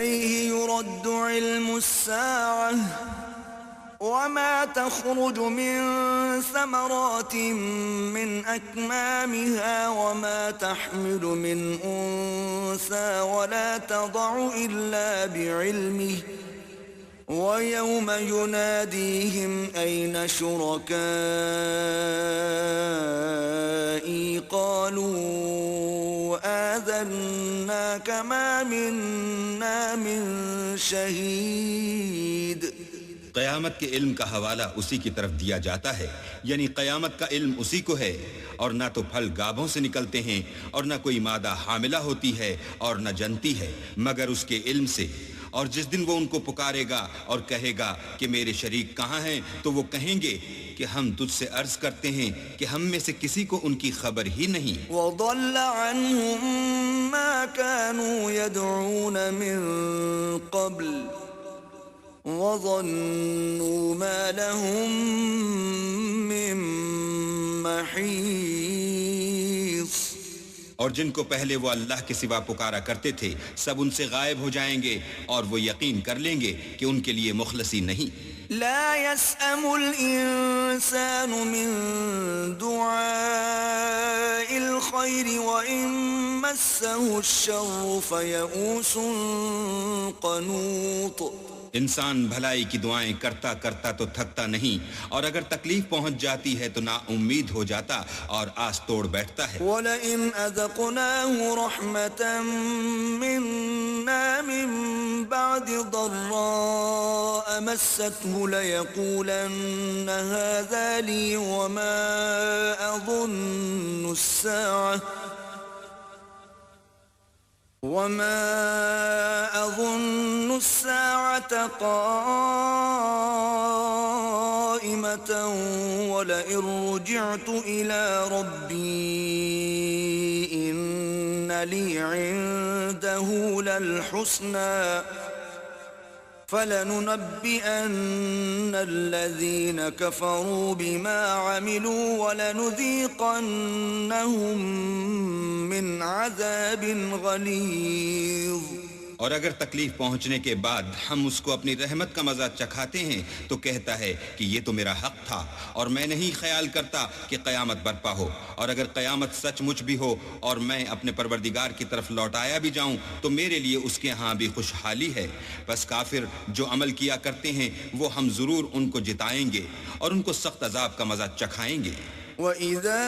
إليه يرد علم الساعة وما تخرج من ثمرات من أكمامها وما تحمل من أنثى ولا تضع إلا بعلمه ويوم يناديهم أين شركائي قالوا آذناك ما منا من شهيد. قیامت کے علم کا حوالہ اسی کی طرف دیا جاتا ہے، یعنی قیامت کا علم اسی کو ہے، اور نہ تو پھل گابھوں سے نکلتے ہیں اور نہ کوئی مادہ حاملہ ہوتی ہے اور نہ جنتی ہے مگر اس کے علم سے. اور جس دن وہ ان کو پکارے گا اور کہے گا کہ میرے شریک کہاں ہیں، تو وہ کہیں گے کہ ہم تجھ سے عرض کرتے ہیں کہ ہم میں سے کسی کو ان کی خبر ہی نہیں. وضل عنهم ما كانوا يدعون من قبل وظنوا ما لهم من محيص. اور جن کو پہلے وہ اللہ کے سوا پکارا کرتے تھے سب ان سے غائب ہو جائیں گے اور وہ یقین کر لیں گے کہ ان کے لیے مخلصی نہیں. لا يسأم الإنسان من دعاء الخير وإن مسه الشر فيئوس قنوط. انسان بھلائی کی دعائیں کرتا کرتا تو تھکتا نہیں، اور اگر تکلیف پہنچ جاتی ہے تو نا امید ہو جاتا اور آس توڑ بیٹھتا ہے. وَلَئِنْ أَذَقْنَاهُ رَحْمَةً مِنَّا مِن بَعْدِ ضَرَّاءَ مَسَّتْهُ لَيَقُولَنَّ هَذَا لِي وَمَا أَظُنُّ السَّاعَةَ قَائِمَةً وَلَئِن رُّجِعْتُ إِلَى رَبِّي إِنَّ لِي عِندَهُ لَلْحُسْنَى فَلَنُنَبِّئَنَّ الَّذِينَ كَفَرُوا بِمَا عَمِلُوا وَلَنُذِيقَنَّهُم مِّنْ عَذَابٍ غَلِيظٍ. اور اگر تکلیف پہنچنے کے بعد ہم اس کو اپنی رحمت کا مزہ چکھاتے ہیں تو کہتا ہے کہ یہ تو میرا حق تھا اور میں نہیں خیال کرتا کہ قیامت برپا ہو. اور اگر قیامت سچ مچ بھی ہو اور میں اپنے پروردگار کی طرف لوٹایا بھی جاؤں تو میرے لیے اس کے ہاں بھی خوشحالی ہے. بس کافر جو عمل کیا کرتے ہیں وہ ہم ضرور ان کو جتائیں گے اور ان کو سخت عذاب کا مزہ چکھائیں گے. وَإِذَا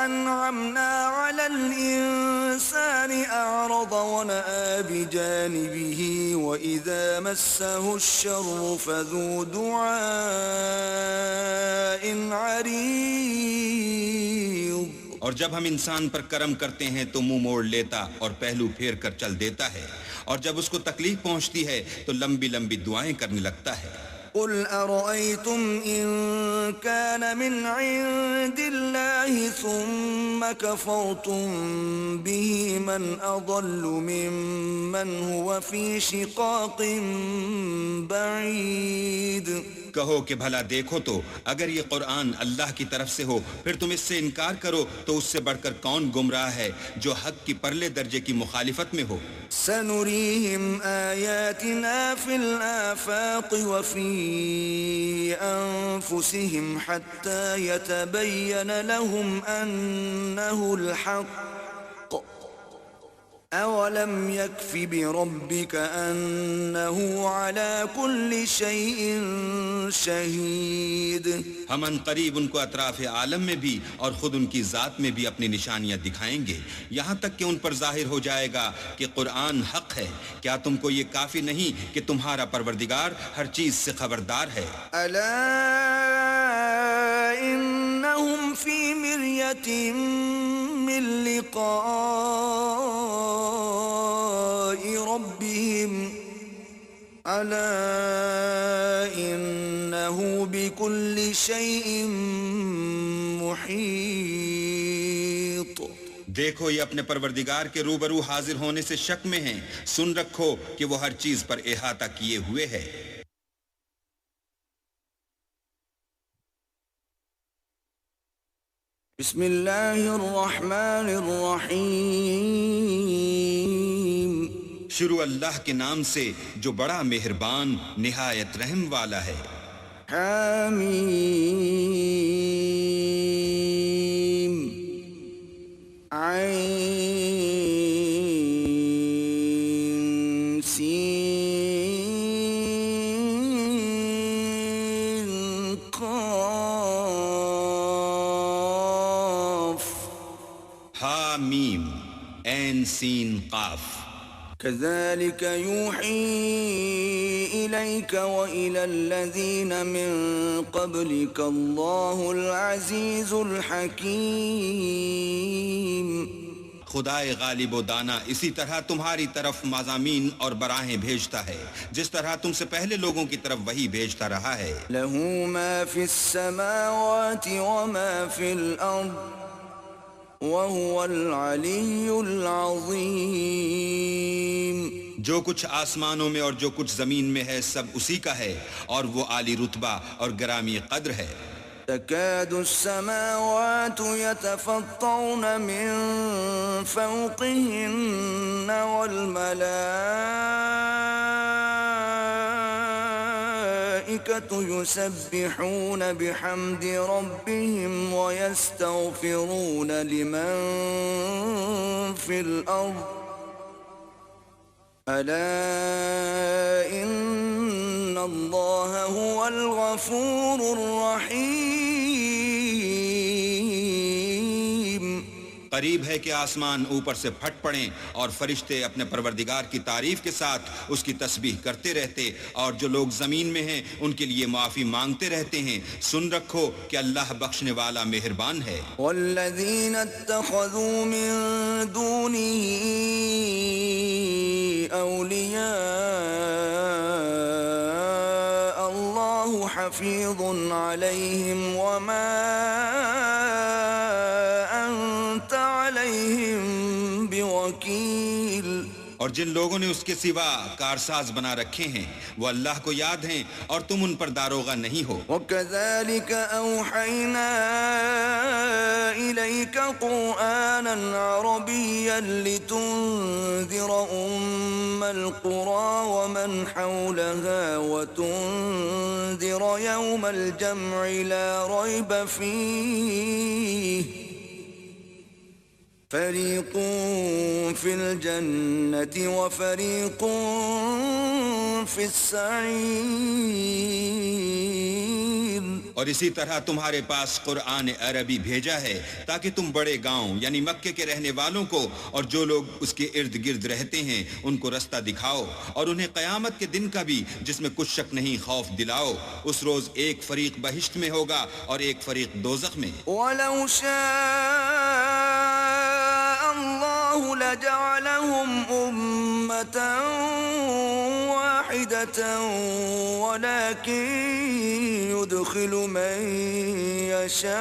أَنْعَمْنَا عَلَى الْإِنسَانِ أَعْرَضَ وَنَأَىٰ بِجَانِبِهِ وَإِذَا مَسَّهُ الشَّرُّ فَذُو دُعَاءٍ عَرِيضٍ. اور جب ہم انسان پر کرم کرتے ہیں تو منہ موڑ لیتا اور پہلو پھیر کر چل دیتا ہے، اور جب اس کو تکلیف پہنچتی ہے تو لمبی لمبی دعائیں کرنے لگتا ہے. قل أرأيتم إن كان من عند الله ثم كفرتم به من أضل ممن هو في شقاق بعيد. کہو کہ بھلا دیکھو تو اگر یہ قرآن اللہ کی طرف سے ہو پھر تم اس سے انکار کرو تو اس سے بڑھ کر کون گمراہ ہے جو حق کی پرلے درجے کی مخالفت میں ہو. سنريهم آياتنا في الآفاق وفي أنفسهم حتى يتبين لهم أنه الحق. أولم يكف بربك أنه على كل شيء شهيد. ہم ان قریب ان کو اطراف عالم میں بھی اور خود ان کی ذات میں بھی اپنی نشانیاں دکھائیں گے یہاں تک کہ ان پر ظاہر ہو جائے گا کہ قرآن حق ہے. کیا تم کو یہ کافی نہیں کہ تمہارا پروردگار ہر چیز سے خبردار ہے؟ ألا إنهم في مرية من لقاء ربهم ألا إنه بكل شيء محيط. دیکھو یہ اپنے پروردگار کے روبرو حاضر ہونے سے شک میں ہیں، سن رکھو کہ وہ ہر چیز پر احاطہ کیے ہوئے ہے. بسم اللہ الرحمن الرحیم. شروع اللہ کے نام سے جو بڑا مہربان نہایت رحم والا ہے۔ حمیم عین سین قاف حامیم عین سین قاف۔ كذلك يوحي إليك وإلى الذين من قبلك الله العزيز الحكيم۔ خدائے غالب و دانا اسی طرح تمہاری طرف مضامین اور براہیں بھیجتا ہے جس طرح تم سے پہلے لوگوں کی طرف وہی بھیجتا رہا ہے۔ له ما في السماوات وما في الأرض وهو العلي العظيم۔ جو کچھ آسمانوں میں اور جو کچھ زمین میں ہے سب اسی کا ہے اور وہ عالی رتبہ اور گرامی قدر ہے۔ تكاد السماوات يتفطرن من فوقهن والملائكة يسبحون بحمد ربهم ويستغفرون لمن في الأرض ألا إن الله هو الغفور الرحيم۔ قریب ہے کہ آسمان اوپر سے پھٹ پڑیں اور فرشتے اپنے پروردگار کی تعریف کے ساتھ اس کی تسبیح کرتے رہتے اور جو لوگ زمین میں ہیں ان کے لیے معافی مانگتے رہتے ہیں۔ سن رکھو کہ اللہ بخشنے والا مہربان ہے۔ والذین اتخذوا من دونه اولیاء اللہ حفیظ علیہم وما انت علیہم بوکیل۔ اور جن لوگوں نے اس کے سوا کارساز بنا رکھے ہیں وہ اللہ کو یاد ہیں اور تم ان پر داروغہ نہیں ہو۔ وَكَذَلِكَ أَوْحَيْنَا إِلَيْكَ قُرْآنًا عَرَبِيًّا لِتُنذِرَ أُمَّ الْقُرَى وَمَنْ حَوْلَهَا وَتُنذِرَ يَوْمَ الْجَمْعِ لَا رَيْبَ فِيهِ فریق فی الجنة وفریق فی السعیر۔ اور اسی طرح تمہارے پاس قرآن عربی بھیجا ہے تاکہ تم بڑے گاؤں یعنی مکے کے رہنے والوں کو اور جو لوگ اس کے ارد گرد رہتے ہیں ان کو رستہ دکھاؤ اور انہیں قیامت کے دن کا بھی جس میں کچھ شک نہیں خوف دلاؤ۔ اس روز ایک فریق بہشت میں ہوگا اور ایک فریق دوزخ میں۔ وَلَوْ شَاءَ اللَّهُ لَجَعَلَهُمْ أُمَّةً واحدة ولكن يدخل من يشاء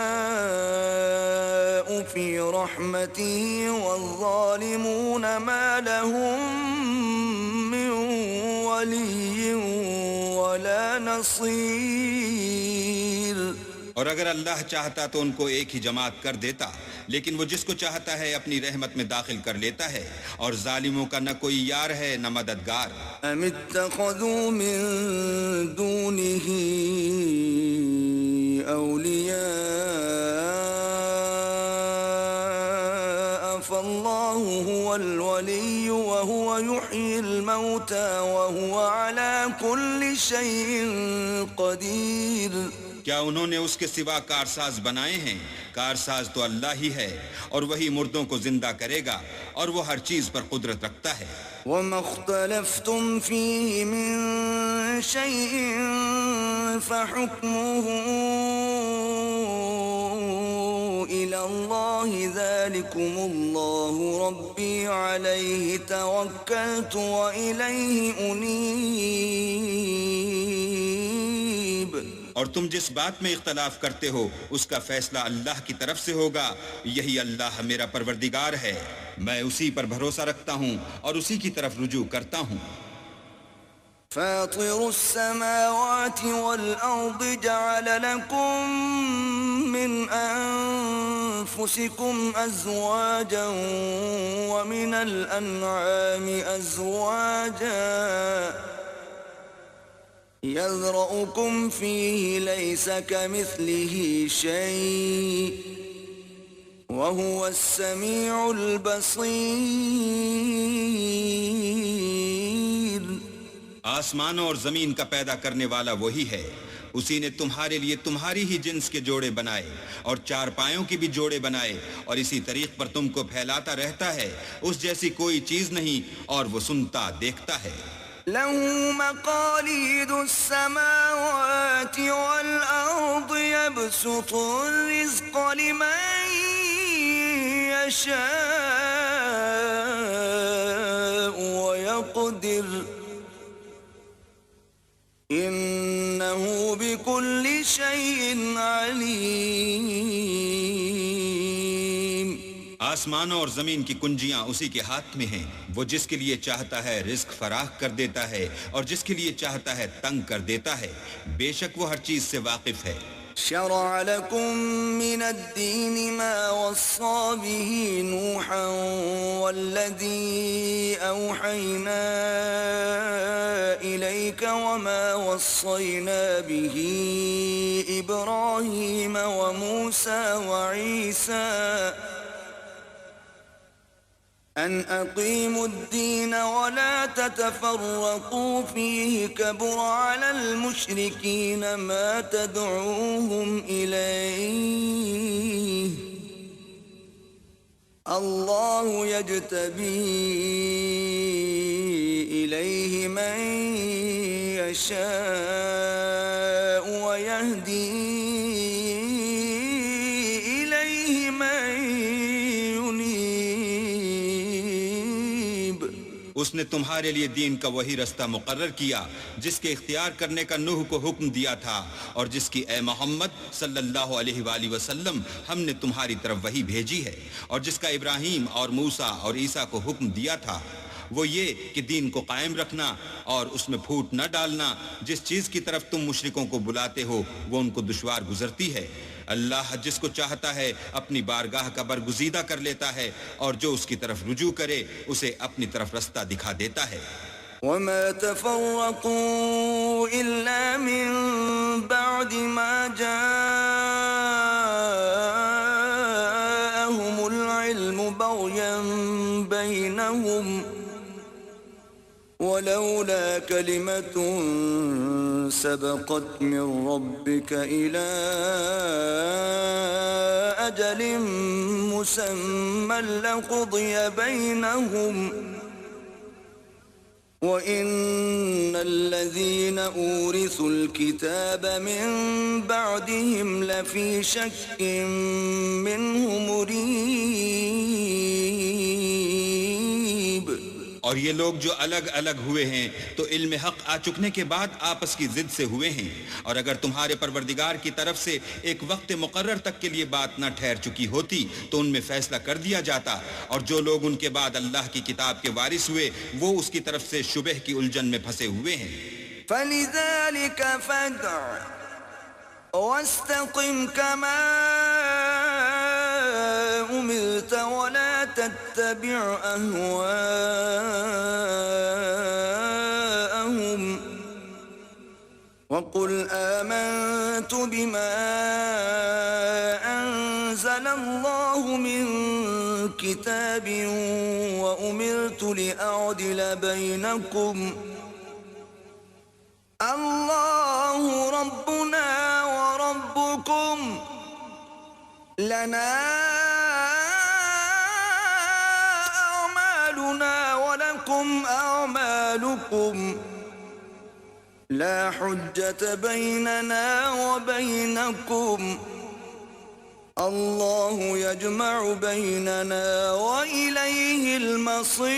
في رحمته والظالمون ما لهم من ولي ولا نصير۔ اور اگر اللہ چاہتا تو ان کو ایک ہی جماعت کر دیتا لیکن وہ جس کو چاہتا ہے اپنی رحمت میں داخل کر لیتا ہے اور ظالموں کا نہ کوئی یار ہے نہ مددگار۔ ام اتخذوا من دونه اولیاء فالله هو الولي وهو يحيي الموتى وهو على كل شيء قدير۔ کیا انہوں نے اس کے سوا کارساز بنائے ہیں؟ کارساز تو اللہ ہی ہے اور وہی مردوں کو زندہ کرے گا اور وہ ہر چیز پر قدرت رکھتا ہے۔ وَمَا اخْتَلَفْتُمْ فِيهِ مِن شَيْءٍ فَحُكْمُهُ إِلَى اللَّهِ ذَلِكُمُ اللَّهُ رَبِّي عَلَيْهِ تَوَكَّلْتُ وَإِلَيْهِ أُنِيبُ۔ اور تم جس بات میں اختلاف کرتے ہو اس کا فیصلہ اللہ کی طرف سے ہوگا۔ یہی اللہ میرا پروردگار ہے، میں اسی پر بھروسہ رکھتا ہوں اور اسی کی طرف رجوع کرتا ہوں۔ فاطر السماوات والأرض جعل لكم من أنفسكم أزواجا ومن الأنعام أزواجا يذرأكم فيه ليس كمثله شيء وهو السميع البصير. آسمانوں اور زمین کا پیدا کرنے والا وہی ہے. اسی نے تمہارے لیے تمہاری ہی جنس کے جوڑے بنائے اور چار پایوں کی بھی جوڑے بنائے اور اسی طریق پر تم کو پھیلاتا رہتا ہے. اس جیسی کوئی چیز نہیں اور وہ سنتا دیکھتا ہے. له مقاليد السماوات والأرض يبسط الرزق لمن يشاء ويقدر إنه بكل شيء عليم. آسمانوں اور زمین کی کنجیاں اسی کے ہاتھ میں ہیں. وہ جس کے لیے چاہتا ہے رزق فراخ کر دیتا ہے اور جس کے لیے چاہتا ہے تنگ کر دیتا ہے. بے شک وہ ہر چیز سے واقف ہے. شرع لكم من الدين ما وصى به نوحا والذي أوحينا إليك وما وصينا به إبراهيم وموسى وعيسى أن أقيموا الدين ولا تتفرقوا فيه كبر على المشركين ما تدعوهم إليه الله يجتبي إليه من يشاء ويهدي إليه من اس نے تمہارے لیے دین کا وہی رستہ مقرر کیا جس کے اختیار کرنے کا نوح کو حکم دیا تھا اور جس کی اے محمد صلی اللہ علیہ وآلہ وسلم ہم نے تمہاری طرف وہی بھیجی ہے اور جس کا ابراہیم اور موسیٰ اور عیسیٰ کو حکم دیا تھا. وہ یہ کہ دین کو قائم رکھنا اور اس میں پھوٹ نہ ڈالنا. جس چیز کی طرف تم مشرکوں کو بلاتے ہو وہ ان کو دشوار گزرتی ہے. اللہ جس کو چاہتا ہے اپنی بارگاہ کا برگزیدہ کر لیتا ہے اور جو اس کی طرف رجوع کرے اسے اپنی طرف رستہ دکھا دیتا ہے. وما تفرقوا إلا من بعد ما جاءهم العلم بغيا بينهم ولولا كلمة سبقت من ربك إلى أجل مسمى لقضي بينهم وَإِنَّ الَّذِينَ أُورِثُوا الْكِتَابَ مِن بَعْدِهِمْ لَفِي شَكٍّ مِّنْهُ مُرِيبٍ. اور یہ لوگ جو الگ الگ ہوئے ہیں تو علم حق آ چکنے کے بعد آپس کی ضد سے ہوئے ہیں. اور اگر تمہارے پروردگار کی طرف سے ایک وقت مقرر تک کے لیے بات نہ ٹھہر چکی ہوتی تو ان میں فیصلہ کر دیا جاتا. اور جو لوگ ان کے بعد اللہ کی کتاب کے وارث ہوئے وہ اس کی طرف سے شبہ کی الجھن میں پھنسے ہوئے ہیں. فَلِذَلِكَ فَادْعُ وَاسْتَقِمْ كَمَا أُمِرْتَ وَلَا تَتَّبِعْ أَهْوَاءَهُمْ وَقُلْ آمَنْتُ بِمَا أَنزَلَ اللَّهُ مِنْ كِتَابٍ وَأُمِرْتُ لِأَعْدِلَ بَيْنَكُمْ اللَّهُ رَبُّنَا وَرَبُّكُمْ لَنَا أَعْمَالُنَا وَلَكُمْ أَعْمَالُكُمْ لا حجة بيننا وبينكم الله يجمع بيننا وإليه المصير.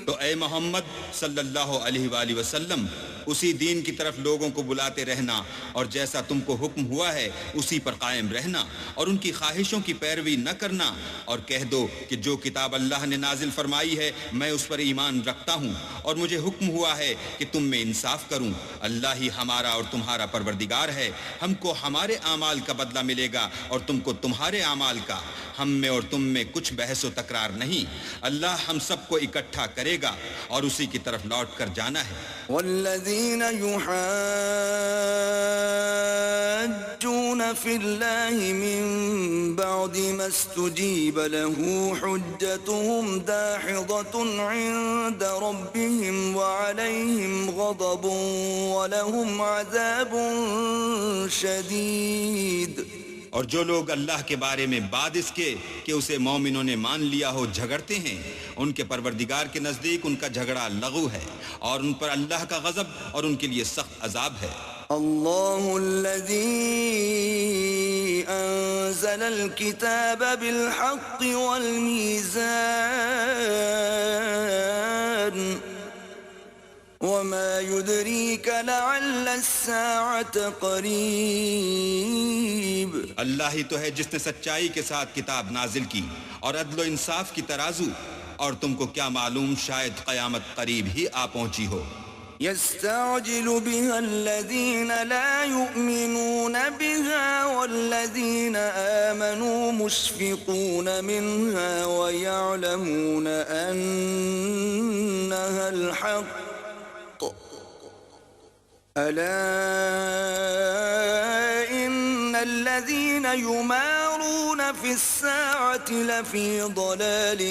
تو اے محمد صلی اللہ علیہ وآلہ وسلم اسی دین کی طرف لوگوں کو بلاتے رہنا اور جیسا تم کو حکم ہوا ہے اسی پر قائم رہنا اور ان کی خواہشوں کی پیروی نہ کرنا اور کہہ دو کہ جو کتاب اللہ نے نازل فرمائی ہے میں اس پر ایمان رکھتا ہوں اور مجھے حکم ہوا ہے کہ تم میں انصاف کروں اللہ ہی ہمارا اور تمہارا پروردگار ہے ہم کو ہمارے اعمال کا بدلہ ملے گا اور تم کو تمہارے اعمال کا ہم میں اور تم میں کچھ بحث و تکرار نہیں اللہ ہم سب کو اکٹھا کرے گا اور اسی کی طرف لوٹ کر جانا ہے والذین يحاجون في الله من بعد ما استجيب له حجتهم داحضة عند ربهم وعليهم غضب ولهم عذاب شديد اور جو لوگ اللہ کے بارے میں بعد اس کے کہ اسے مومنوں نے مان لیا ہو جھگڑتے ہیں ان کے پروردگار کے نزدیک ان کا جھگڑا لغو ہے اور ان پر اللہ کا غضب اور ان کے لیے سخت عذاب ہے اللہ الذي انزل الكتاب بالحق والميزان وما يدريك لعل الساعة قريب اللہ ہی تو ہے جس نے سچائی کے ساتھ کتاب نازل کی اور عدل و انصاف کی ترازو اور تم کو کیا معلوم شاید قیامت قریب ہی آ پہنچی ہو يستعجل بها الذين لا يؤمنون بها والذين آمنوا مشفقون منها ويعلمون أنها الحق ألا إن الذين يمارون في الساعة لفي ضلال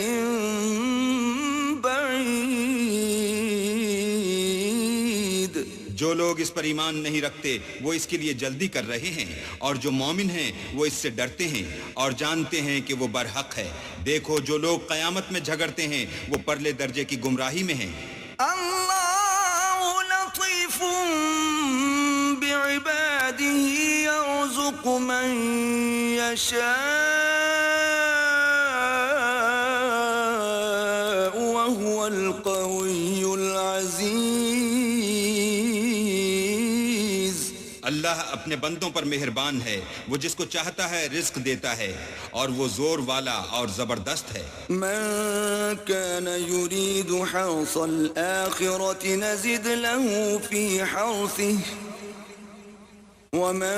بعيد جو لوگ اس پر ایمان نہیں رکھتے وہ اس کے لیے جلدی کر رہے ہیں اور جو مومن ہیں وہ اس سے ڈرتے ہیں اور جانتے ہیں کہ وہ برحق ہے دیکھو جو لوگ قیامت میں جھگڑتے ہیں وہ پرلے درجے کی گمراہی میں ہیں اللہ لطیف بعباده يرزق من يشاء وهو القوي العزيز اللہ اپنے بندوں پر مہربان ہے وہ جس کو چاہتا ہے رزق دیتا ہے اور وہ زور والا اور زبردست ہے من كان يريد حرث الآخرة نزد له في حرثه ومن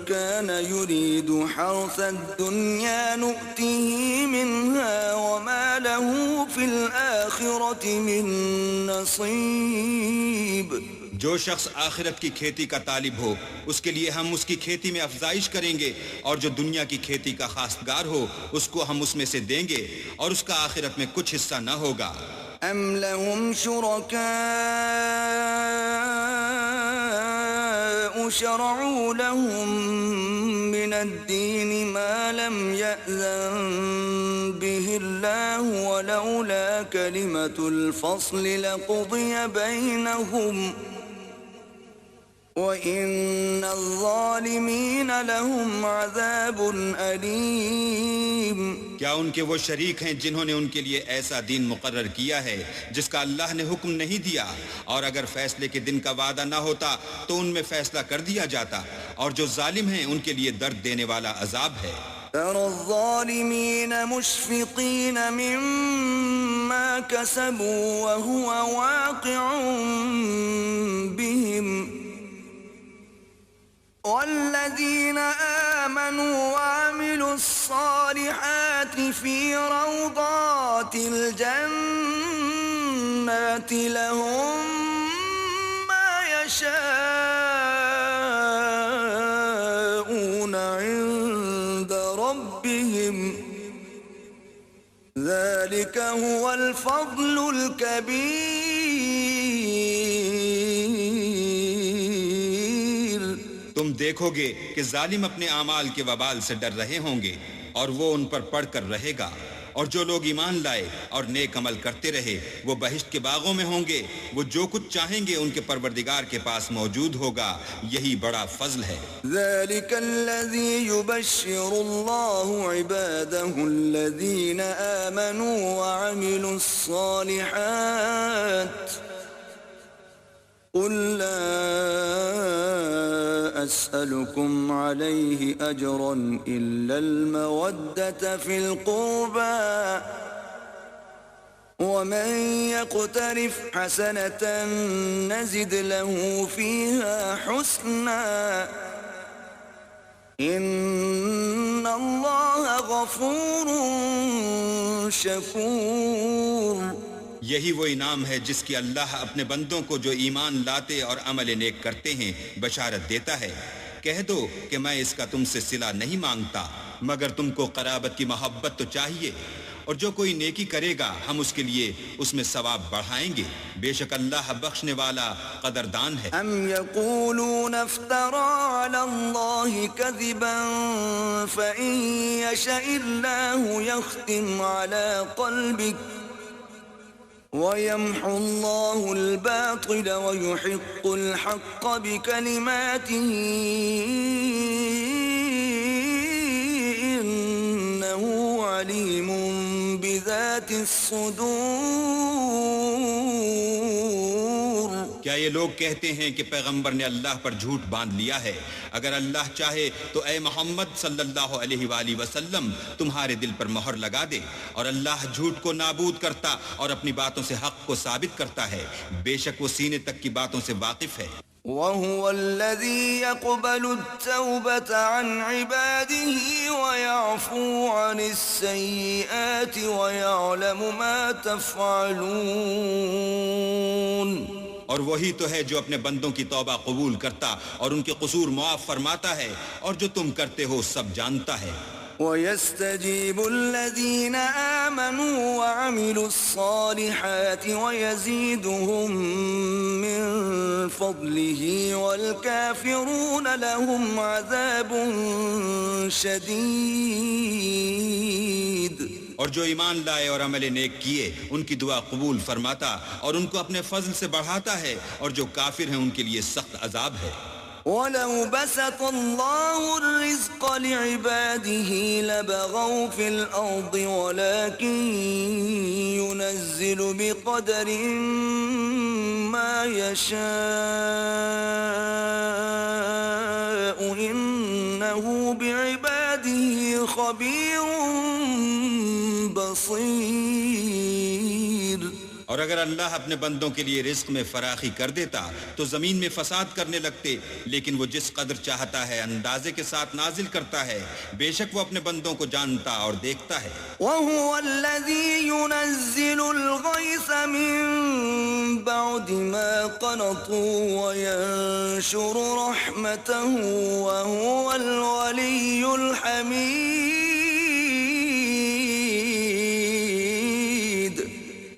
كان يريد حرث الدنيا نؤته منها وما له في الآخرة من نصيب جو شخص آخرت کی کھیتی کا طالب ہو اس کے لیے ہم اس کی کھیتی میں افزائش کریں گے اور جو دنیا کی کھیتی کا خواستگار ہو اس کو ہم اس میں سے دیں گے اور اس کا آخرت میں کچھ حصہ نہ ہوگا ام لهم شركاء شرعوا لهم من الدين ما لم يأذن به الله ولولا كلمة الفصل لقضي بينهم وَإِنَّ الظَّالِمِينَ لَهُمْ عَذَابٌ أَلِيمٌ کیا ان کے وہ شریک ہیں جنہوں نے ان کے لیے ایسا دین مقرر کیا ہے جس کا اللہ نے حکم نہیں دیا اور اگر فیصلے کے دن کا وعدہ نہ ہوتا تو ان میں فیصلہ کر دیا جاتا اور جو ظالم ہیں ان کے لیے درد دینے والا عذاب ہے تَرَى الظَّالِمِينَ مُشْفِقِينَ مِمَّا كَسَبُوا وَهُوَ وَاقِعٌ بِهِمْ والذين آمنوا وعملوا الصالحات في روضات الجنات لهم ما يشاءون عند ربهم ذلك هو الفضل الكبير تم دیکھو گے کہ ظالم اپنے اعمال کے وبال سے ڈر رہے ہوں گے اور وہ ان پر پڑھ کر رہے گا اور جو لوگ ایمان لائے اور نیک عمل کرتے رہے وہ بہشت کے باغوں میں ہوں گے وہ جو کچھ چاہیں گے ان کے پروردگار کے پاس موجود ہوگا یہی بڑا فضل ہے ذلك الذي يبشر الله عباده الذين آمنوا وعملوا الصالحات قل لا أسألكم عليه أجرا إلا المودة في القربى ومن يقترف حسنة نزد له فيها حسنا إن الله غفور شكور. یہی وہ انعام ہے جس کی اللہ اپنے بندوں کو جو ایمان لاتے اور عمل نیک کرتے ہیں بشارت دیتا ہے. کہہ دو کہ میں اس کا تم سے صلہ نہیں مانگتا مگر تم کو قرابت کی محبت تو چاہیے، اور جو کوئی نیکی کرے گا ہم اس کے لیے اس میں ثواب بڑھائیں گے. بے شک اللہ بخشنے والا قدردان ہے. ام یقولون افترى على الله كذبا فإن يشاء الله يختم على قلبك وَيَمْحُ اللَّهُ الْبَاطِلَ وَيُحِقُّ الْحَقَّ بِكَلِمَاتِهِ إِنَّهُ عَلِيمٌ بِذَاتِ الصُّدُورِ. کیا یہ لوگ کہتے ہیں کہ پیغمبر نے اللہ پر جھوٹ باندھ لیا ہے؟ اگر اللہ چاہے تو اے محمد صلی اللہ علیہ وآلہ وسلم تمہارے دل پر مہر لگا دے، اور اللہ جھوٹ کو نابود کرتا اور اپنی باتوں سے حق کو ثابت کرتا ہے. بے شک وہ سینے تک کی باتوں سے واقف ہے. وَهُوَ الَّذِي يَقْبَلُ التَّوْبَةَ عَنْ عِبَادِهِ وَيَعْفُو عَنِ السَّيِّئَاتِ وَيَعْلَمُ مَا تَفْعَلُونَ. اور وہی تو ہے جو اپنے بندوں کی توبہ قبول کرتا اور ان کے قصور معاف فرماتا ہے، اور جو تم کرتے ہو سب جانتا ہے. وَيَسْتَجِيبُ الَّذِينَ آمَنُوا وَعَمِلُوا الصَّالِحَاتِ وَيَزِيدُهُم مِّن فَضْلِهِ وَالْكَافِرُونَ لَهُمْ عَذَابٌ شَدِيدٌ. اور جو ایمان لائے اور عمل نیک کیے ان کی دعا قبول فرماتا اور ان کو اپنے فضل سے بڑھاتا ہے، اور جو کافر ہیں ان کے لیے سخت عذاب ہے. وَلَوْ بَسَطَ اللَّهُ الرِّزْقَ لِعِبَادِهِ لَبَغَوْا فِي الْأَرْضِ وَلَكِن يُنَزِّلُ بِقَدَرٍ مَّا يَشَاءُ إِنَّهُ بِعِبَادِهِ خَبِيرٌ بصیر. اور اگر اللہ اپنے بندوں کے لیے رزق میں فراخی کر دیتا تو زمین میں فساد کرنے لگتے، لیکن وہ جس قدر چاہتا ہے اندازے کے ساتھ نازل کرتا ہے. بے شک وہ اپنے بندوں کو جانتا اور دیکھتا ہے. وَهُوَ الَّذِي يُنَزِّلُ الْغَيْثَ مِن بَعْدِ مَا قَنَطُوا وَيَنشُرُ رَحْمَتَهُ وَهُوَ الْوَلِيُّ الْحَمِيدُ.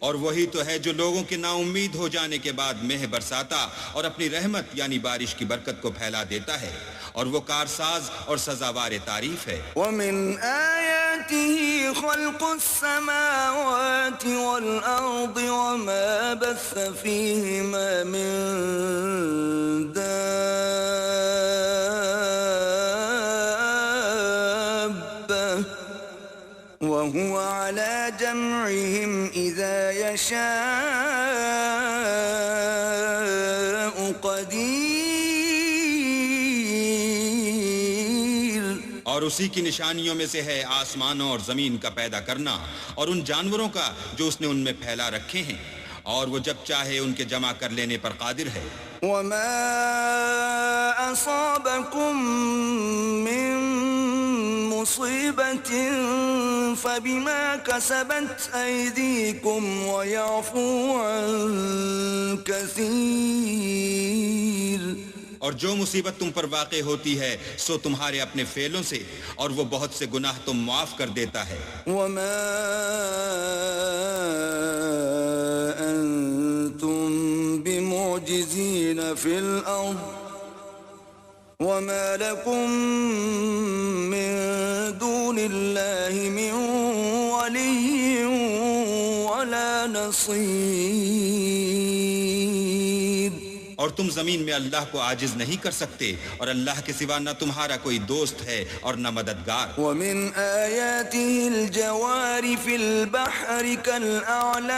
اور وہی تو ہے جو لوگوں کے نا امید ہو جانے کے بعد مہ برساتا اور اپنی رحمت یعنی بارش کی برکت کو پھیلا دیتا ہے، اور وہ کارساز اور سزاوار تعریف ہے. وَمِنْ آيَاتِهِ خَلْقُ السَّمَاوَاتِ وَالْأَرْضِ وَمَا بَثَّ فِيهِمَا مِن دَابَّةٍ وَهُوَ عَلَى جَمْعِهِمْ إِذَا يَشَاءُ قَدِيرٌ. اور اسی کی نشانیوں میں سے ہے آسمانوں اور زمین کا پیدا کرنا، اور ان جانوروں کا جو اس نے ان میں پھیلا رکھے ہیں، اور وہ جب چاہے ان کے جمع کر لینے پر قادر ہے. وَمَا أَصَابَكُم مِّن مُّصِيبَةٍ فَبِمَا كَسَبَتْ أَيْدِيكُمْ وَيَعْفُو عَن كَثِيرٍ. اور جو مصیبت تم پر واقع ہوتی ہے سو تمہارے اپنے فعلوں سے، اور وہ بہت سے گناہ تم معاف کر دیتا ہے. وَمَا أَنتُم بِمُعْجِزِينَ فِي الْأَرْضِ وَمَا لَكُم مِّن دُونِ اللَّهِ مِن وَلِيٍّ وَلَا نَصِيرٍ. اور تم زمین میں اللہ کو عاجز نہیں کر سکتے، اور اللہ کے سوا نہ تمہارا کوئی دوست ہے اور نہ مددگار. وَمِنْ آيَاتِهِ الْجَوَارِ فِي الْبَحْرِ كَالْأَعْلَامِ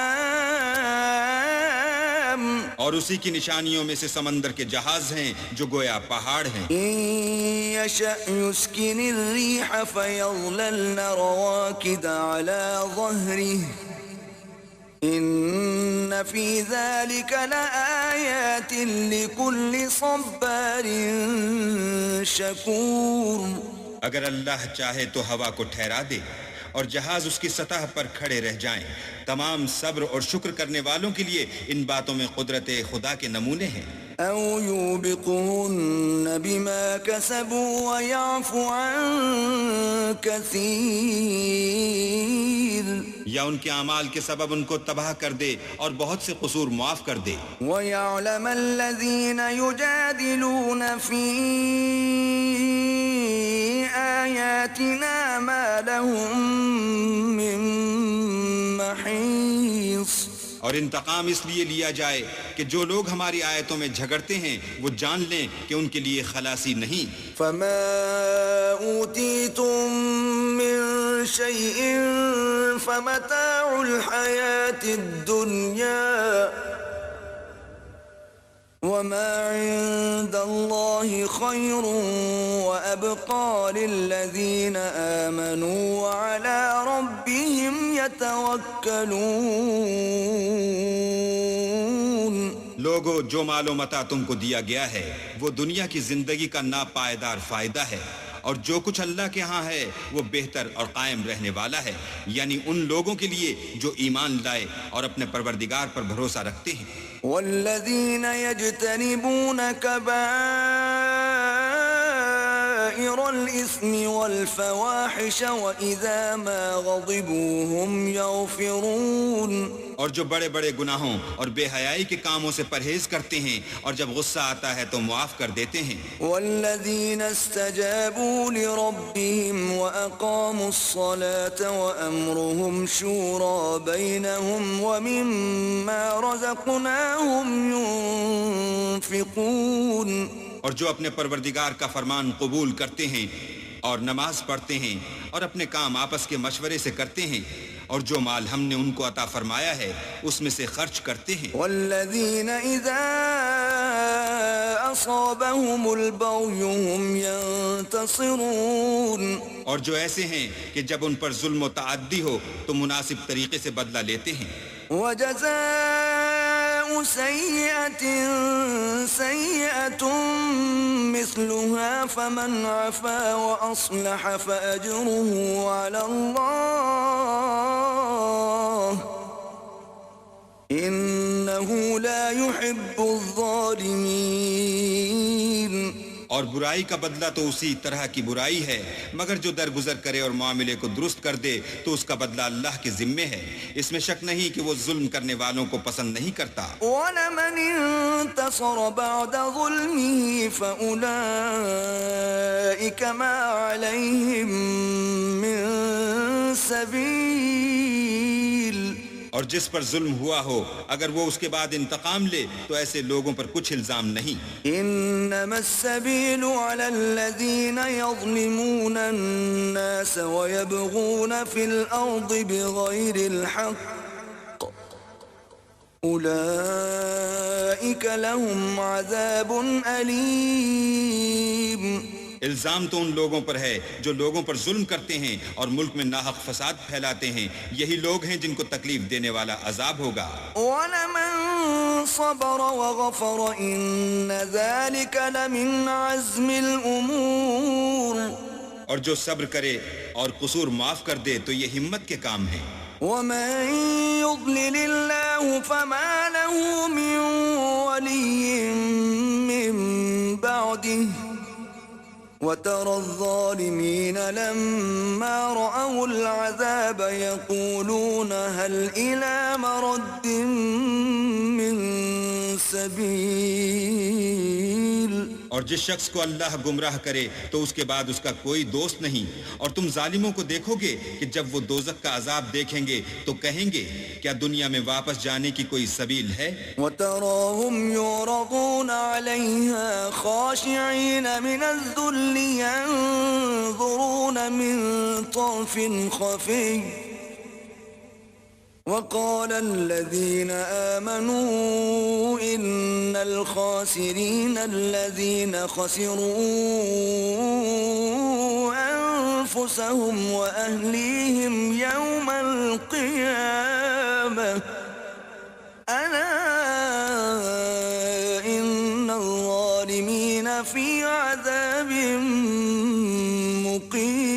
اور اسی کی نشانیوں میں سے سمندر کے جہاز ہیں جو گویا پہاڑ ہیں. إن يشأ يسكن الريح فيظللن رواكد على ظهره إن في ذلك لآيات لكل صبار شكور. اگر اللہ چاہے تو ہوا کو ٹھہرا دے اور جہاز اس کی سطح پر کھڑے رہ جائیں. تمام صبر اور شکر کرنے والوں کے لیے ان باتوں میں قدرت خدا کے نمونے ہیں. أو يوبقهن بما كسبوا ويعفو عن كثير. یا ان کے اعمال کے سبب ان کو تباہ کر دے اور بہت سے قصور معاف کر دے. ويعلم الذين يجادلون في آياتنا ما لهم من محيص. اور انتقام اس لیے لیا جائے کہ جو لوگ ہماری آیتوں میں جھگڑتے ہیں وہ جان لیں کہ ان کے لیے خلاصی نہیں. فما أوتيتم من شيء فمتاع الحياة الدنيا وما عند الله خير وأبقى للذين آمنوا وعلى ربهم يتوكلون. لوگو جو مال و متاع تم کو دیا گیا ہے وہ دنیا کی زندگی کا ناپائیدار فائدہ ہے اور جو کچھ اللہ کے ہاں ہے وہ بہتر اور قائم رہنے والا ہے، یعنی ان لوگوں کے لیے جو ایمان لائے اور اپنے پروردگار پر بھروسہ رکھتے ہیں. والذين يجتنبون كبائر الإثم والفواحش وإذا ما غضبوا هم يغفرون. اور جو بڑے بڑے گناہوں اور بے حیائی کے کاموں سے پرہیز کرتے ہیں اور جب غصہ آتا ہے تو معاف کر دیتے ہیں. والذين استجابوا لربهم وأقاموا الصلاة وأمرهم شورى بينهم ومما رزقناهم ينفقون. اور جو اپنے پروردگار کا فرمان قبول کرتے ہیں اور نماز پڑھتے ہیں اور اپنے کام آپس کے مشورے سے کرتے ہیں اور جو مال ہم نے ان کو عطا فرمایا ہے اس میں سے خرچ کرتے ہیں. والذین اذا اصابهم البغی هم ينتصرون. اور جو ایسے ہیں کہ جب ان پر ظلم و تعدی ہو تو مناسب طریقے سے بدلہ لیتے ہیں. وجزاء سیئة سیئة مثلها فمن عفا وأصلح فأجره على الله إنه لا يحب الظالمين. اور برائی کا بدلہ تو اسی طرح کی برائی ہے، مگر جو درگزر کرے اور معاملے کو درست کر دے تو اس کا بدلہ اللہ کے ذمے ہے. اس میں شک نہیں کہ وہ ظلم کرنے والوں کو پسند نہیں کرتا. وَلَمَنِ انتصر بعد ظلمه فأولئك ما عليهم من سبيل. اور جس پر ظلم ہوا ہو اگر وہ اس کے بعد انتقام لے تو ایسے لوگوں پر کچھ الزام نہیں. انما السبيل على الذين يظلمون الناس ويبغون في الارض بغير الحق اولئك لهم عذاب اليم. الزام تو ان لوگوں پر ہے جو لوگوں پر ظلم کرتے ہیں اور ملک میں ناحق فساد پھیلاتے ہیں، یہی لوگ ہیں جن کو تکلیف دینے والا عذاب ہوگا. وَلَمَن صَبَرَ وَغَفَرَ إِنَّ ذَلِكَ لَمِنْ عَزْمِ الْأُمُورِ. اور جو صبر کرے اور قصور معاف کر دے تو یہ ہمت کے کام ہیں. وَمَن يُضْلِلِ اللَّهُ فَمَا لَهُ مِن وَلِيٍّ مِّن بَعْدِهِ وَتَرَى الظَّالِمِينَ لَمَّا رَأَوُا الْعَذَابَ يَقُولُونَ هَلْ إِلَى مَرَدٍّ مِّن سَبِيلٍ. اور جس شخص کو اللہ گمراہ کرے تو اس کے بعد اس کا کوئی دوست نہیں. اور تم ظالموں کو دیکھو گے کہ جب وہ دوزخ کا عذاب دیکھیں گے تو کہیں گے کیا دنیا میں واپس جانے کی کوئی سبیل ہے؟ وَتَرَاهُمْ يُعْرَضُونَ عَلَيْهَا خَاشِعِينَ مِنَ الذُّلِّ يَنظُرُونَ مِن طَرْفٍ خَفِيٍّ وقال الذين آمنوا إن الخاسرين الذين خسروا أنفسهم وأهليهم يوم القيامة ألا إن الظالمين في عذاب مقيم.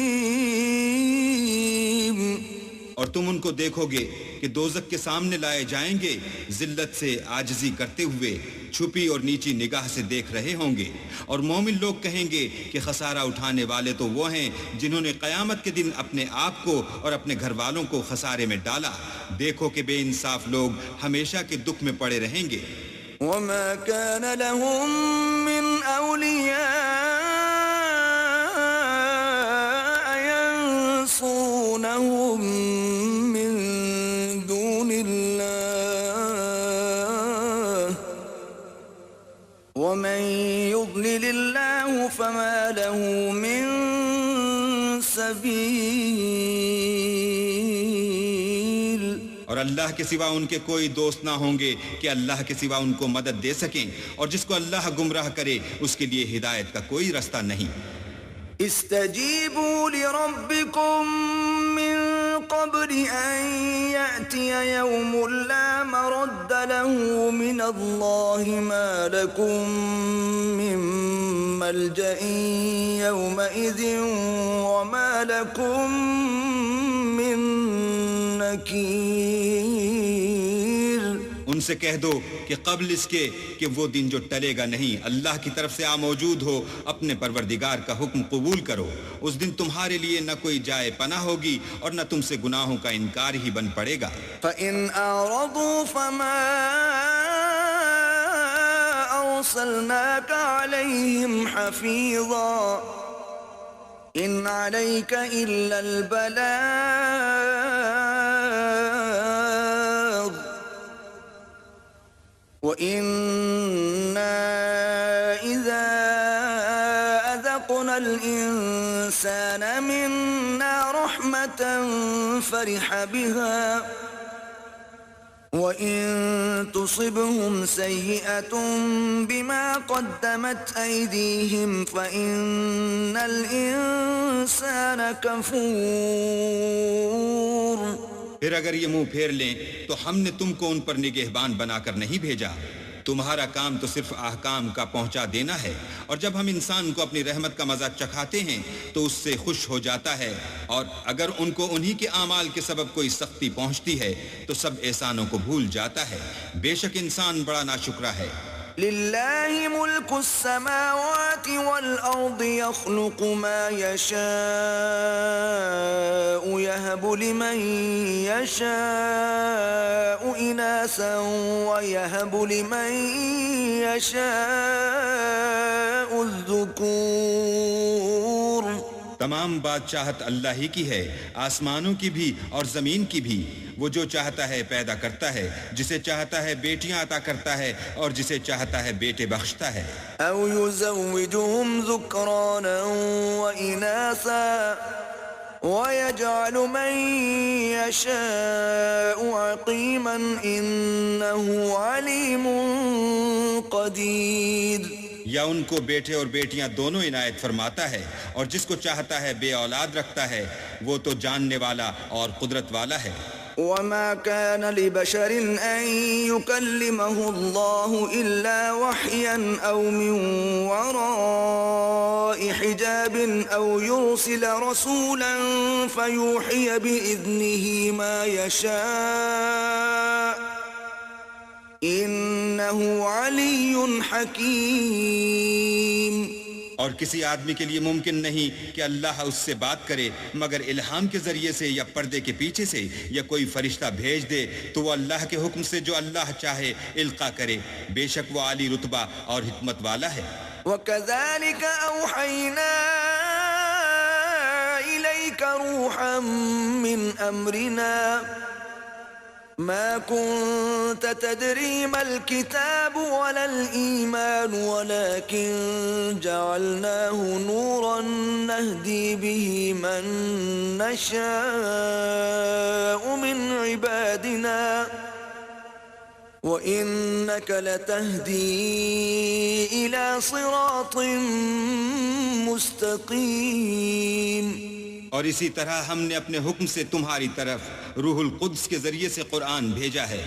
اور تم ان کو دیکھو گے کہ دوزخ کے سامنے لائے جائیں گے ذلت سے عاجزی کرتے ہوئے، چھپی اور نیچی نگاہ سے دیکھ رہے ہوں گے، اور مومن لوگ کہیں گے کہ خسارہ اٹھانے والے تو وہ ہیں جنہوں نے قیامت کے دن اپنے آپ کو اور اپنے گھر والوں کو خسارے میں ڈالا. دیکھو کہ بے انصاف لوگ ہمیشہ کے دکھ میں پڑے رہیں گے. وما كان لهم من أولياء ينصرونهم من دون الله ومن يضلل الله فما له من سبيل. اور اللہ کے سوا ان کے کوئی دوست نہ ہوں گے کہ اللہ کے سوا ان کو مدد دے سکیں، اور جس کو اللہ گمراہ کرے اس کے لیے ہدایت کا کوئی رستہ نہیں. استجیبوا لربکم من قبل ان یأتی یوم لا مرد له من اللہ ما لکم من ملجأ یومئذ وما لکم من نکیر. ان سے کہہ دو کہ قبل اس کے کہ وہ دن جو ٹلے گا نہیں، اللہ کی طرف سے موجود ہو، اپنے پروردگار کا حکم قبول کرو. اس دن تمہارے لیے نہ کوئی جائے پناہ ہوگی اور نہ تم سے گناہوں کا انکار ہی بن پڑے گا. فَإِنْ أَعْرَضُوا فَمَا أَرْسَلْنَاكَ عَلَيْهِمْ حَفِيظًا إِنْ عَلَيْكَ إِلَّا الْبَلَاغُ وَإِنَّا إِذَا أَذَقْنَا الْإِنسَانَ مِنَّا رَحْمَةً فَرِحَ بِهَا وَإِن تُصِبْهُمْ سَيِّئَةٌ بِمَا قَدَّمَتْ أَيْدِيهِمْ فَإِنَّ الْإِنسَانَ كَفُورٌ. پھر اگر یہ منہ پھیر لیں تو ہم نے تم کو ان پر نگہبان بنا کر نہیں بھیجا. تمہارا کام تو صرف احکام کا پہنچا دینا ہے، اور جب ہم انسان کو اپنی رحمت کا مزہ چکھاتے ہیں تو اس سے خوش ہو جاتا ہے، اور اگر ان کو انہی کے اعمال کے سبب کوئی سختی پہنچتی ہے تو سب احسانوں کو بھول جاتا ہے. بے شک انسان بڑا ناشکرا ہے. للہ ملک السماوات والارض يخلق ما يشاء يهب لمن يشاء اناثا ويهب لمن يشاء الذكور. تمام بادشاہت اللہ ہی کی ہے، آسمانوں کی بھی اور زمین کی بھی. وہ جو چاہتا ہے پیدا کرتا ہے، جسے چاہتا ہے بیٹیاں عطا کرتا ہے اور جسے چاہتا ہے بیٹے بخشتا ہے. او يزوجهم ذكرانا واناثا ويجعل من يشاء عقيما انه عليم قدير. یا ان کو بیٹے اور بیٹیاں دونوں عنایت فرماتا ہے، اور جس کو چاہتا ہے بے اولاد رکھتا ہے، وہ تو جاننے والا اور قدرت والا ہے. وما كان لبشر أن يكلمه الله إلا وحيا أو من وراء حجاب أو يرسل رسولا فيوحي بإذنه ما يشاء إنه علي حكيم. اور کسی آدمی کے لیے ممکن نہیں کہ اللہ اس سے بات کرے مگر الہام کے ذریعے سے یا پردے کے پیچھے سے، یا کوئی فرشتہ بھیج دے تو وہ اللہ کے حکم سے جو اللہ چاہے القا کرے. بے شک وہ عالی رتبہ اور حکمت والا ہے. وَكَذَلِكَ أَوْحَيْنَا إِلَيْكَ رُوحًا مِّنْ أَمْرِنَا ما كنت تدري ما الكتاب ولا الإيمان ولكن جعلناه نورا نهدي به من نشاء من عبادنا وإنك لتهدي إلى صراط مستقيم. اور اسی طرح ہم نے اپنے حکم سے تمہاری طرف روح القدس کے ذریعے سے قرآن بھیجا ہے.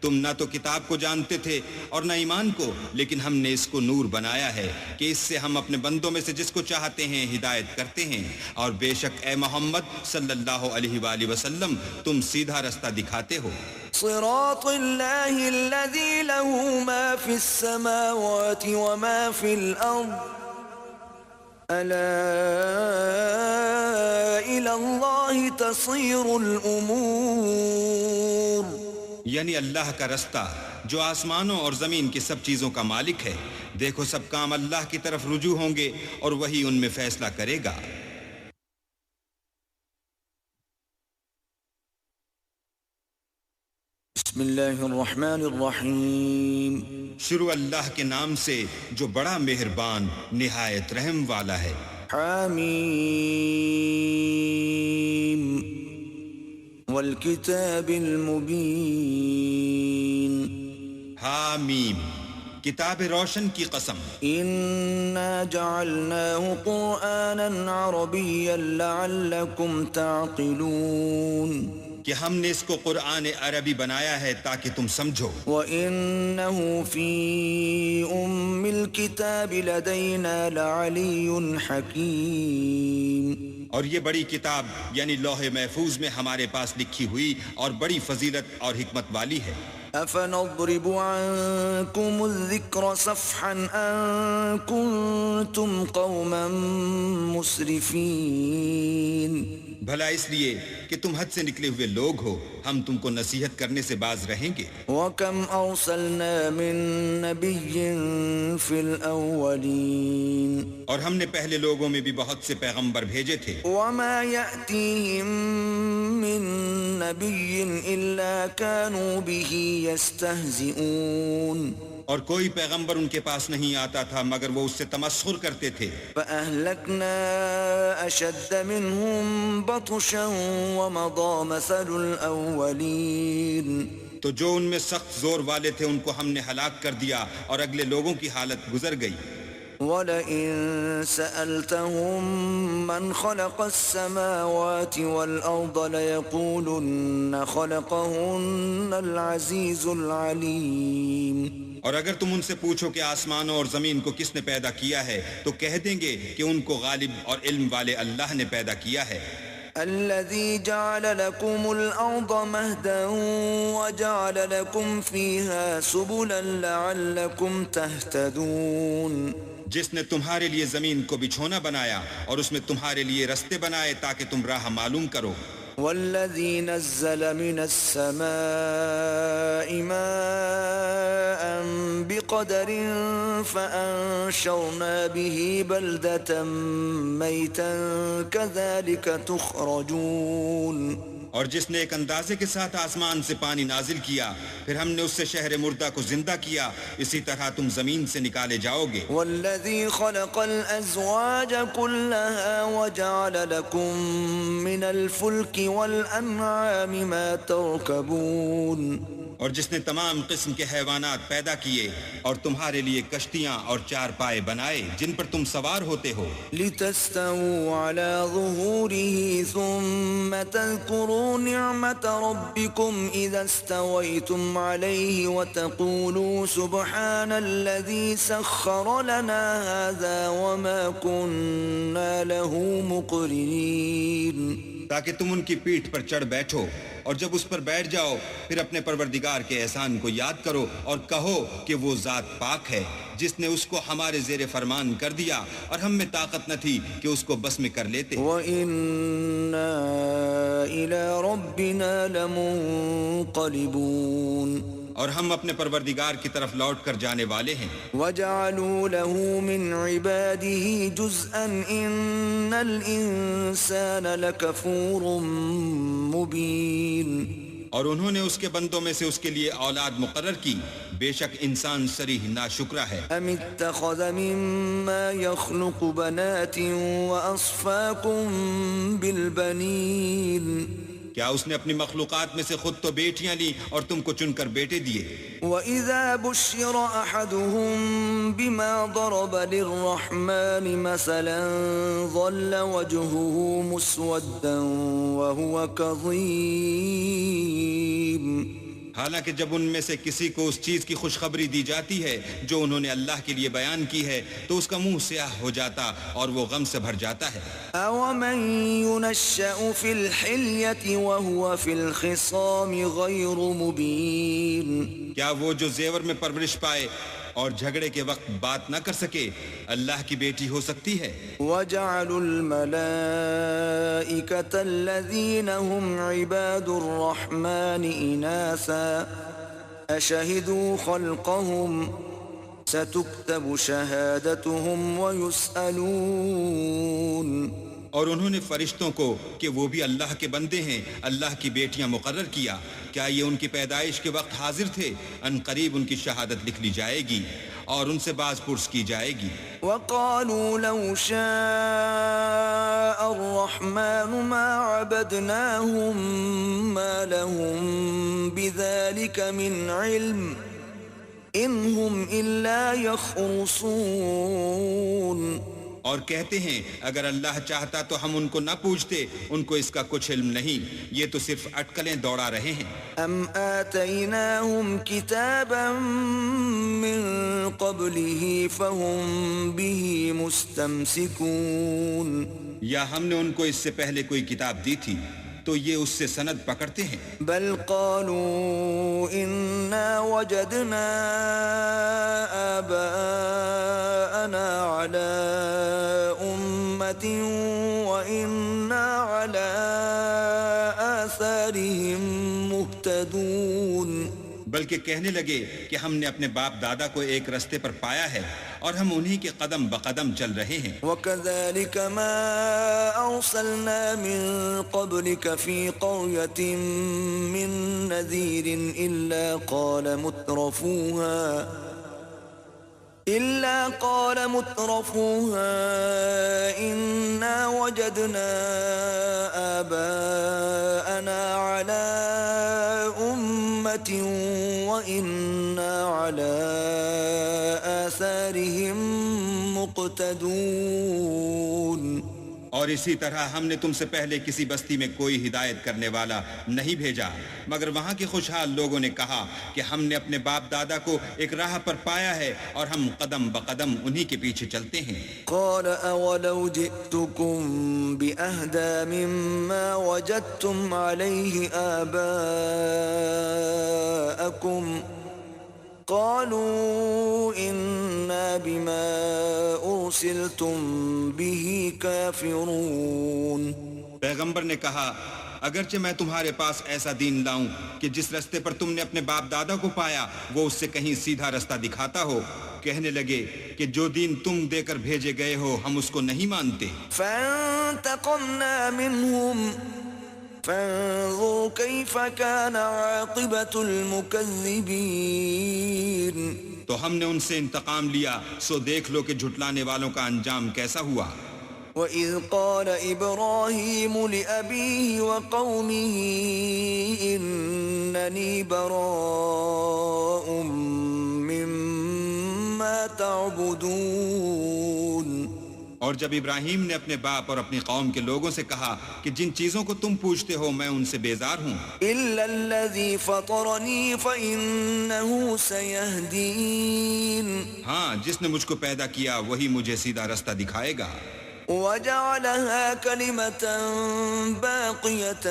تم نہ تو کتاب کو جانتے تھے اور نہ ایمان کو، لیکن ہم نے اس کو نور بنایا ہے کہ اس سے ہم اپنے بندوں میں سے جس کو چاہتے ہیں ہدایت کرتے ہیں. اور بے شک اے محمد صلی اللہ علیہ وآلہ وسلم تم سیدھا رستہ دکھاتے ہو. صراط اللہ الذی له ما فی السماوات وما فی الارض الا الى اللہ تصیر الامور. یعنی اللہ کا رستہ جو آسمانوں اور زمین کی سب چیزوں کا مالک ہے. دیکھو سب کام اللہ کی طرف رجوع ہوں گے اور وہی ان میں فیصلہ کرے گا. بسم اللہ الرحمن الرحیم. شروع اللہ کے نام سے جو بڑا مہربان نہایت رحم والا ہے. حامیم والکتاب المبین. حامیم کتاب روشن کی قسم. انا جعلناه قرآنا عربیا لعلکم تعقلون. کہ ہم نے اس کو قرآن عربی بنایا ہے تاکہ تم سمجھو. وَإِنَّهُ فِي أُمِّ الْكِتَابِ لَدَيْنَا لَعَلِيٌّ حَكِيمٌ. اور یہ بڑی کتاب یعنی لوح محفوظ میں ہمارے پاس لکھی ہوئی اور بڑی فضیلت اور حکمت والی ہے. أَفَنَضْرِبُ عَنْكُمُ الذِّكْرَ صَفْحًا أَن كُنْتُمْ قَوْمًا مُسْرِفِينَ. بھلا اس لیے کہ تم حد سے نکلے ہوئے لوگ ہو ہم تم کو نصیحت کرنے سے باز رہیں گے. وَكَمْ أَرْسَلْنَا مِن نَبِيٍّ فِي الْأَوَّلِينَ. اور ہم نے پہلے لوگوں میں بھی بہت سے پیغمبر بھیجے تھے. وَمَا يَأْتِيهِم مِّن نَبِيٍّ إِلَّا كَانُوا بِهِ يَسْتَهْزِئُونَ. اور کوئی پیغمبر ان کے پاس نہیں آتا تھا مگر وہ اس سے تمسخر کرتے تھے. فَأَهْلَكْنَا أَشَدَّ مِنْهُمْ بَطْشًا وَمَضَى مَثَلُ الْأَوَّلِينَ. تو جو ان میں سخت زور والے تھے ان کو ہم نے ہلاک کر دیا اور اگلے لوگوں کی حالت گزر گئی. وَلَئِن سَأَلْتَهُم مَّنْ خَلَقَ السَّمَاوَاتِ وَالْأَرْضَ لَيَقُولُنَّ خَلَقَهُنَّ الْعَزِيزُ الْعَلِيمُ. اور اگر تم ان سے پوچھو کہ آسمانوں اور زمین کو کس نے پیدا کیا ہے تو کہہ دیں گے کہ ان کو غالب اور علم والے اللہ نے پیدا کیا ہے. الذي جعل لكم الأرض مهدا وجعل لكم فيها سبلا لعلكم تهتدون. جس نے تمہارے لیے زمین کو بچھونا بنایا اور اس میں تمہارے لیے رستے بنائے تاکہ تم راہ معلوم کرو. والذي نزل من السماء ماء بقدر فأنشرنا به بلدة ميتا كذلك تخرجون. اور جس نے ایک اندازے کے ساتھ آسمان سے پانی نازل کیا پھر ہم نے اس سے شہر مردہ کو زندہ کیا اسی طرح تم زمین سے نکالے جاؤ گے. والذی خلق الازواج كلها وجعل لكم من الفلك والانعام ما تركبون. اور جس نے تمام قسم کے حیوانات پیدا کیے اور تمہارے لیے کشتیاں اور چار پائے بنائے جن پر تم سوار ہوتے ہو. لتستووا على ظهوره ثم تذكروا نعمة ربكم إذا استويتم عليه وتقولوا سبحان الذي سخر لنا هذا وما كنا له مقرنين. تاکہ تم ان کی پیٹھ پر چڑھ بیٹھو اور جب اس پر بیٹھ جاؤ پھر اپنے پروردگار کے احسان کو یاد کرو اور کہو کہ وہ ذات پاک ہے جس نے اس کو ہمارے زیر فرمان کر دیا اور ہم میں طاقت نہ تھی کہ اس کو بس میں کر لیتے. وَإِنَّا إِلَى رَبِّنَا لَمُنقَلِبُونَ. اور ہم اپنے پروردگار کی طرف لوٹ کر جانے والے ہیں. وَجَعَلُوا لَهُ مِنْ عِبَادِهِ جُزْءًا إِنَّ الْإِنسَانَ لَكَفُورٌ مُبِينٌ. اور انہوں نے اس کے بندوں میں سے اس کے لیے اولاد مقرر کی، بے شک انسان صریح ناشکرا ہے۔ ام اتخذ مما يخلق بنات واصفاكم بالبنين کیا اس نے اپنی مخلوقات میں سے خود تو بیٹیاں لی اور تم کو چن کر بیٹے دیے؟ وَإِذَا بُشِّرَ أَحَدُهُم بِمَا ضَرَبَ لِلرَّحْمَنِ مَثَلًا ظَلَّ وَجْهُهُ مُسْوَدًّا وَهُوَ كَظِيمٌ۔ حالانکہ جب ان میں سے کسی کو اس چیز کی خوشخبری دی جاتی ہے جو انہوں نے اللہ کے لیے بیان کی ہے تو اس کا منہ سیاہ ہو جاتا اور وہ غم سے بھر جاتا ہے۔ أَوَمَن يُنَشَّأُ فِي الْحِلْيَةِ وَهُوَ فِي الْخِصَامِ غَيْرُ مُبِينٍ، کیا وہ جو زیور میں پرورش پائے اور جھگڑے کے وقت بات نہ کر سکے اللہ کی بیٹی ہو سکتی ہے؟ وَجَعَلُوا الْمَلَائِكَةَ الَّذِينَ هُمْ عِبَادُ الرَّحْمَنِ إِنَاثًا أَشَهِدُوا خَلْقَهُمْ سَتُكْتَبُ شَهَادَتُهُمْ وَيُسْأَلُونَ۔ اور انہوں نے فرشتوں کو کہ وہ بھی اللہ کے بندے ہیں اللہ کی بیٹیاں مقرر کیا، کیا یہ ان کی پیدائش کے وقت حاضر تھے؟ ان قریب ان کی شہادت لکھ لی جائے گی اور ان سے باز پرس کی جائے گی۔ وَقَالُوا لَوْ شَاءَ الرَّحْمَنُ مَا عَبَدْنَاهُمْ مَا لَهُمْ بِذَلِكَ مِنْ عِلْمٍ إِنْ هُمْ إِلَّا يَخْرُصُونَ۔ اور کہتے ہیں اگر اللہ چاہتا تو ہم ان کو نہ پوچھتے، ان کو اس کا کچھ علم نہیں، یہ تو صرف اٹکلیں دوڑا رہے ہیں۔ ام آتیناہم کتابا من قبلہ فہم بہ مستمسکون، یا ہم نے ان کو اس سے پہلے کوئی کتاب دی تھی تو یہ اس سے سند پکڑتے ہیں۔ بل قالوا انا وجدنا آباءنا على امة وإنا على آثارهم مهتدون، بلکہ کہنے لگے کہ ہم نے اپنے باپ دادا کو ایک رستے پر پایا ہے اور ہم انہی کے قدم بقدم چل رہے ہیں۔ وَكَذَلِكَ مَا أَرْسَلْنَا مِن قَبْلِكَ فِي قَرْيَةٍ مِّن نَّذِيرٍ إِلَّا قَالَ مُتْرَفُوهَا إِنَّا وَجَدْنَا آبَاءَنَا عَلَىٰ أُمَّةٍ وَإِنَّا عَلَىٰ آثَارِهِم مُقْتَدُونَ۔ اور اسی طرح ہم نے تم سے پہلے کسی بستی میں کوئی ہدایت کرنے والا نہیں بھیجا مگر وہاں کے خوشحال لوگوں نے کہا کہ ہم نے اپنے باپ دادا کو ایک راہ پر پایا ہے اور ہم قدم بقدم انہی کے پیچھے چلتے ہیں۔ قال اولو جئتكم بأهدى مما وجدتم عليه آباءكم قالوا إنا بما أرسلتم به كافرون۔ پیغمبر نے کہا اگرچہ میں تمہارے پاس ایسا دین لاؤں کہ جس رستے پر تم نے اپنے باپ دادا کو پایا وہ اس سے کہیں سیدھا رستہ دکھاتا ہو، کہنے لگے کہ جو دین تم دے کر بھیجے گئے ہو ہم اس کو نہیں مانتے۔ فانتقمنا منهم فانظر كيف كان عاقبة المكذبين۔ تو ہم نے ان سے انتقام لیا، سو دیکھ لو کہ جھٹلانے والوں کا انجام کیسا ہوا۔ وَإِذْ قَالَ إِبْرَاهِيمُ لِأَبِيهِ وَقَوْمِهِ إِنَّنِي بَرَاءٌ مِّمَّا تَعْبُدُونَ۔ اور جب ابراہیم نے اپنے باپ اور اپنی قوم کے لوگوں سے کہا کہ جن چیزوں کو تم پوچھتے ہو میں ان سے بیزار ہوں، إِلَّا الَّذِي فَطَرَنِي فَإِنَّهُ سَيَهْدِينِ، ہاں جس نے مجھ کو پیدا کیا وہی مجھے سیدھا رستہ دکھائے گا۔ وَجَعَلَهَا كَلِمَةً بَاقِيَةً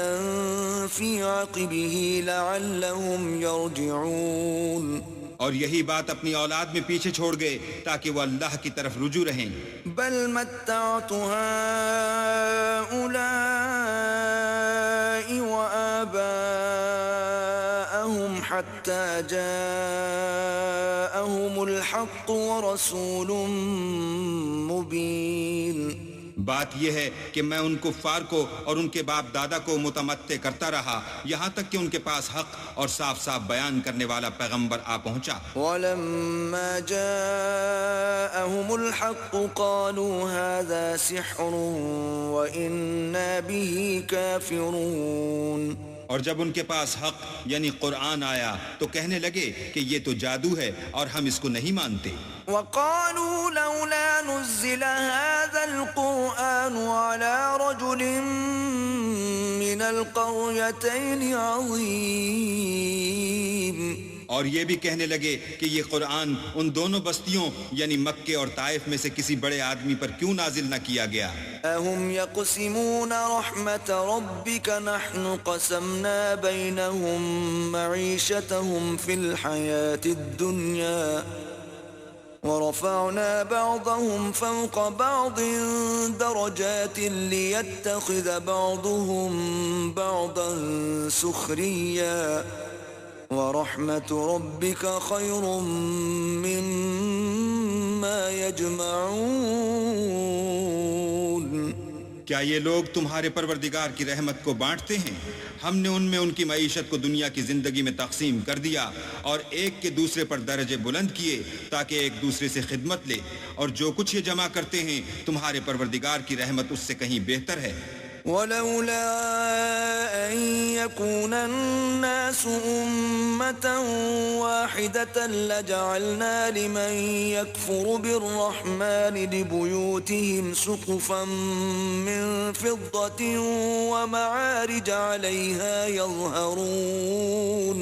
فِي عَقِبِهِ لَعَلَّهُمْ يَرْجِعُونَ۔ اور یہی بات اپنی اولاد میں پیچھے چھوڑ گئے تاکہ وہ اللہ کی طرف رجوع رہیں۔ بل متعت هؤلاء وآباءهم حتى جاءهم الحق ورسول مبين۔ بات یہ ہے کہ میں ان کفار کو اور ان کے باپ دادا کو متمتع کرتا رہا یہاں تک کہ ان کے پاس حق اور صاف صاف بیان کرنے والا پیغمبر آ پہنچا۔ وَلَمَّا جَاءَهُمُ الْحَقُّ قَالُوا هَذَا سِحْرٌ وَإِنَّا بِهِ كَافِرُونَ۔ اور جب ان کے پاس حق یعنی قرآن آیا تو کہنے لگے کہ یہ تو جادو ہے اور ہم اس کو نہیں مانتے۔ وَقَالُوا لَوْلَا نُزِّلَ هَذَا الْقُرْآنُ عَلَى رَجُلٍ مِّنَ الْقَرْيَتَيْنِ عَظِيمٍ۔ اور یہ بھی کہنے لگے کہ یہ قرآن ان دونوں بستیوں یعنی مکے اور طائف میں سے کسی بڑے آدمی پر کیوں نازل نہ کیا گیا؟ اَهُمْ يَقْسِمُونَ رَحْمَةَ رَبِّكَ نَحْنُ قَسَمْنَا بَيْنَهُمْ مَعِيشَتَهُمْ فِي الْحَيَاةِ الدُّنْيَا وَرَفَعْنَا بَعْضَهُمْ فَوْقَ بَعْضٍ دَرَجَاتٍ لِيَتَّخِذَ بَعْضُهُمْ بَعْضًا سُخْرِيًّا وَرَحْمَةُ رَبِّكَ خَيْرٌ مِّمَّا يَجْمَعُونَ۔ کیا یہ لوگ تمہارے پروردگار کی رحمت کو بانٹتے ہیں؟ ہم نے ان میں ان کی معیشت کو دنیا کی زندگی میں تقسیم کر دیا اور ایک کے دوسرے پر درجے بلند کیے تاکہ ایک دوسرے سے خدمت لے، اور جو کچھ یہ جمع کرتے ہیں تمہارے پروردگار کی رحمت اس سے کہیں بہتر ہے۔ وَلَوْلَا أَن يَكُونَ النَّاسُ أُمَّةً وَاحِدَةً لَجَعَلْنَا لِمَن يَكْفُرُ بِالرَّحْمَنِ لِبُيُوتِهِمْ سُقُفًا مِّن فِضَّةٍ وَمَعَارِجَ عَلَيْهَا يَظْهَرُونَ۔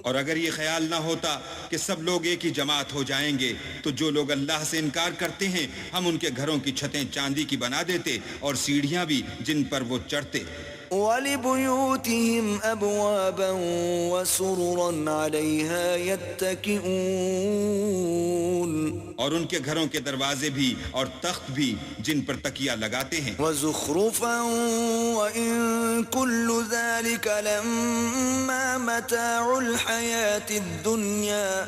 اور اگر یہ خیال نہ ہوتا کہ سب لوگ ایک ہی جماعت ہو جائیں گے تو جو لوگ اللہ سے انکار کرتے ہیں ہم ان کے گھروں کی چھتیں چاندی کی بنا دیتے اور سیڑھیاں بھی جن پر وہ چڑھتے۔ وَلِبُيُوتِهِمْ أَبْوَابًا وَسُرُرًا عَلَيْهَا يَتَّكِئُونَ۔ اور ان کے گھروں کے دروازے بھی اور تخت بھی جن پر تکیہ لگاتے ہیں۔ وَزُخْرُفًا وَإِن كُلُّ ذَلِكَ لَمَّا مَتَاعُ الْحَيَاةِ الدُّنْيَا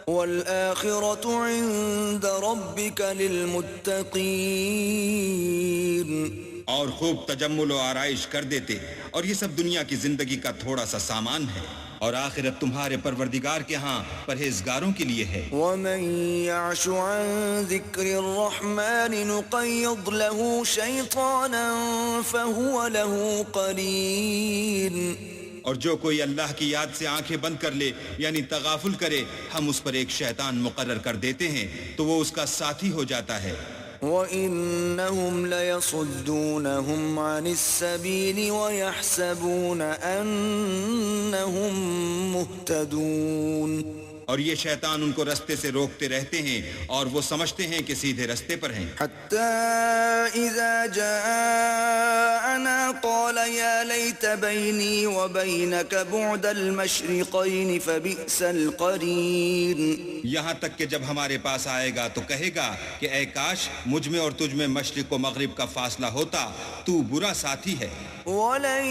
وَالْآخِرَةُ عِندَ رَبِّكَ لِلْمُتَّقِينَ۔ اور خوب تجمل و آرائش کر دیتے، اور یہ سب دنیا کی زندگی کا تھوڑا سا سامان ہے، اور آخرت تمہارے پروردگار کے ہاں پرہیزگاروں کے لیے ہے۔ وَمَن يَعْشُ عَن ذِكْرِ الرَّحْمَنِ نُقَيِّضْ لَهُ شَيْطَانًا فَهُوَ لَهُ قَرِينٌ۔ اور جو کوئی اللہ کی یاد سے آنکھیں بند کر لے یعنی تغافل کرے ہم اس پر ایک شیطان مقرر کر دیتے ہیں تو وہ اس کا ساتھی ہو جاتا ہے۔ وَإِنَّهُمْ لَيَصُدُّونَهُمْ عَنِ السَّبِيلِ وَيَحْسَبُونَ أَنَّهُمْ مُهْتَدُونَ۔ اور یہ شیطان ان کو رستے سے روکتے رہتے ہیں اور وہ سمجھتے ہیں کہ سیدھے رستے پر ہیں۔ حَتَّى إِذَا جَاءَنَا قَالَ يَا لَيْتَ بَيْنِي وَبَيْنَكَ بُعْدَ الْمَشْرِقَيْنِ فَبِئْسَ الْقَرِينُ۔ یہاں تک کہ جب ہمارے پاس آئے گا تو کہے گا کہ اے کاش مجھ میں اور تجھ میں مشرق و مغرب کا فاصلہ ہوتا، تو برا ساتھی ہے۔ وَلَن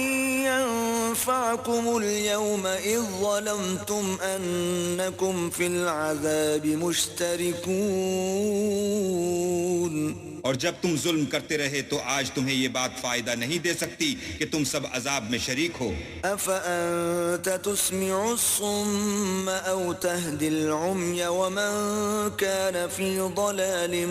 يَنفَعَكُمُ الْيَوْمَ إِذ ظَّلَمْتُمْ أَنَّكُمْ فِي الْعَذَابِ مُشْتَرِكُونَ۔ اور جب تم ظلم کرتے رہے تو آج تمہیں یہ بات فائدہ نہیں دے سکتی کہ تم سب عذاب میں شریک ہو۔ أَفَأَنْتَ تُسْمِعُ الصُّمَّ أَوْ تَهْدِي الْعُمْيَ وَمَنْ كَانَ فِي ضَلَالٍ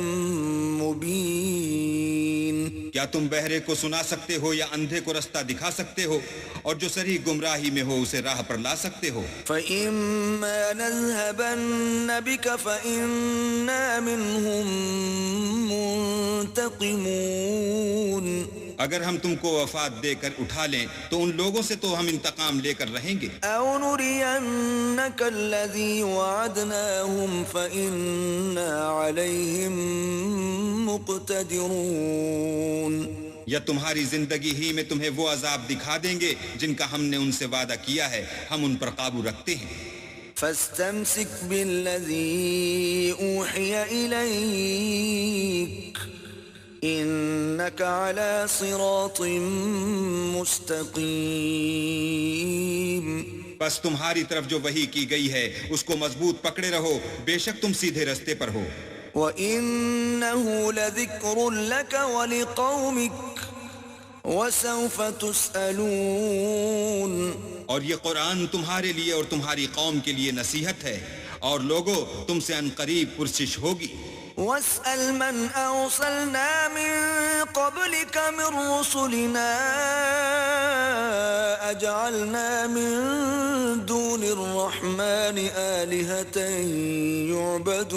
مُبِينٍ۔ کیا تم بہرے کو سنا سکتے ہو یا اندھے کو رستہ دکھا سکتے ہو، اور جو صریح گمراہی میں ہو اسے راہ پر لا سکتے ہو؟ فَإِمَّا نَذْهَبَنَّ بِكَ فَإِنَّا مِنْهُمْ مُنْتَقِمُونَ۔ اگر ہم تم کو وفات دے کر اٹھا لیں تو ان لوگوں سے تو ہم انتقام لے کر رہیں گے۔ أَوْ نُرِيَنَّكَ الَّذِي وَعَدْنَاهُمْ فَإِنَّا عَلَيْهِمْ مُقْتَدِرُونَ۔ یا تمہاری زندگی ہی میں تمہیں وہ عذاب دکھا دیں گے جن کا ہم نے ان سے وعدہ کیا ہے، ہم ان پر قابو رکھتے ہیں۔ فَاسْتَمْسِكْ بِالَّذِي أُوحِيَ إِلَيْكَ إِنَّكَ عَلَى صِرَاطٍ مُسْتَقِيمٍ۔ بس تمہاری طرف جو وحی کی گئی ہے اس کو مضبوط پکڑے رہو، بے شک تم سیدھے رستے پر ہو۔ وَإِنَّهُ لَذِكْرٌ لَكَ وَلِقَوْمِكَ وَسَوْفَ تُسْأَلُونَ. اور یہ قرآن تمہارے لیے اور تمہاری قوم کے لیے نصیحت ہے، اور لوگو تم سے عنقریب پرسش ہوگی. وَاسْأَلْ مَنْ أَرْسَلْنَا مِنْ قَبْلِكَ مِنْ رُسُلِنَا أَجْعَلْنَا مِنْ دُونِ الرَّحْمَنِ آلِهَةً يُعْبَدُونَ.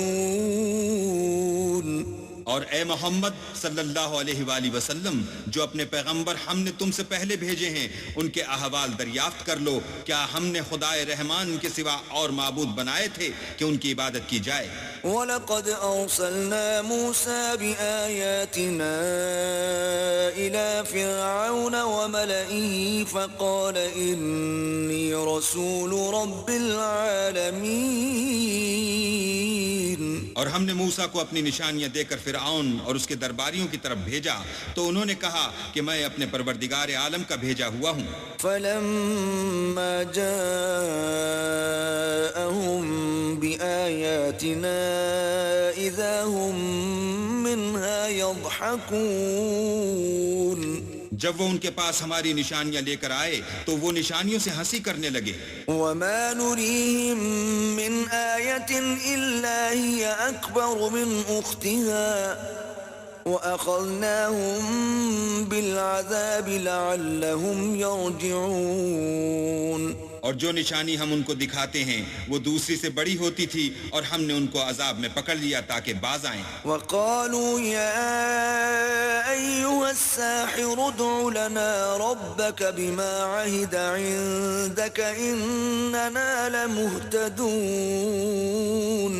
اور اے محمد صلی اللہ علیہ وآلہ وسلم، جو اپنے پیغمبر ہم نے تم سے پہلے بھیجے ہیں ان کے احوال دریافت کر لو. کیا ہم نے خدائے رحمان کے سوا اور معبود بنائے تھے کہ ان کی عبادت کی جائے؟ وَلَقَدْ أَرْسَلْنَا مُوسَى بِآيَاتِنَا إِلَى فِرْعَوْنَ وَمَلَئِهِ فَقَالَ إِنِّي رَسُولُ رَبِّ الْعَالَمِينَ. اور ہم نے موسیٰ کو اپنی نشانیاں دے کر فرعون اور اس کے درباریوں کی طرف بھیجا تو انہوں نے کہا کہ میں اپنے پروردگار عالم کا بھیجا ہوا ہوں. فَلَمَّا جَاءَهُم بِآيَاتِنَا إِذَا هُم مِّنْهَا يَضْحَكُونَ. جب وہ ان کے پاس ہماری نشانیاں لے کر آئے تو وہ نشانیوں سے ہنسی کرنے لگے. وَمَا نُرِيهِم مِّنْ آيَةٍ إِلَّا هِيَ أَكْبَرُ مِنْ أُخْتِهَا وَأَخَذْنَاهُمْ بِالْعَذَابِ لَعَلَّهُمْ يَرْجِعُونَ. اور جو نشانی ہم ان کو دکھاتے ہیں وہ دوسری سے بڑی ہوتی تھی اور ہم نے ان کو عذاب میں پکڑ لیا تاکہ باز آئیں. وَقَالُوا يَا أَيُّهَا السَّاحِرُ ادْعُ لَنَا رَبَّكَ بِمَا عَهِدَ عِندَكَ إِنَّنَا لَمُهْتَدُونَ.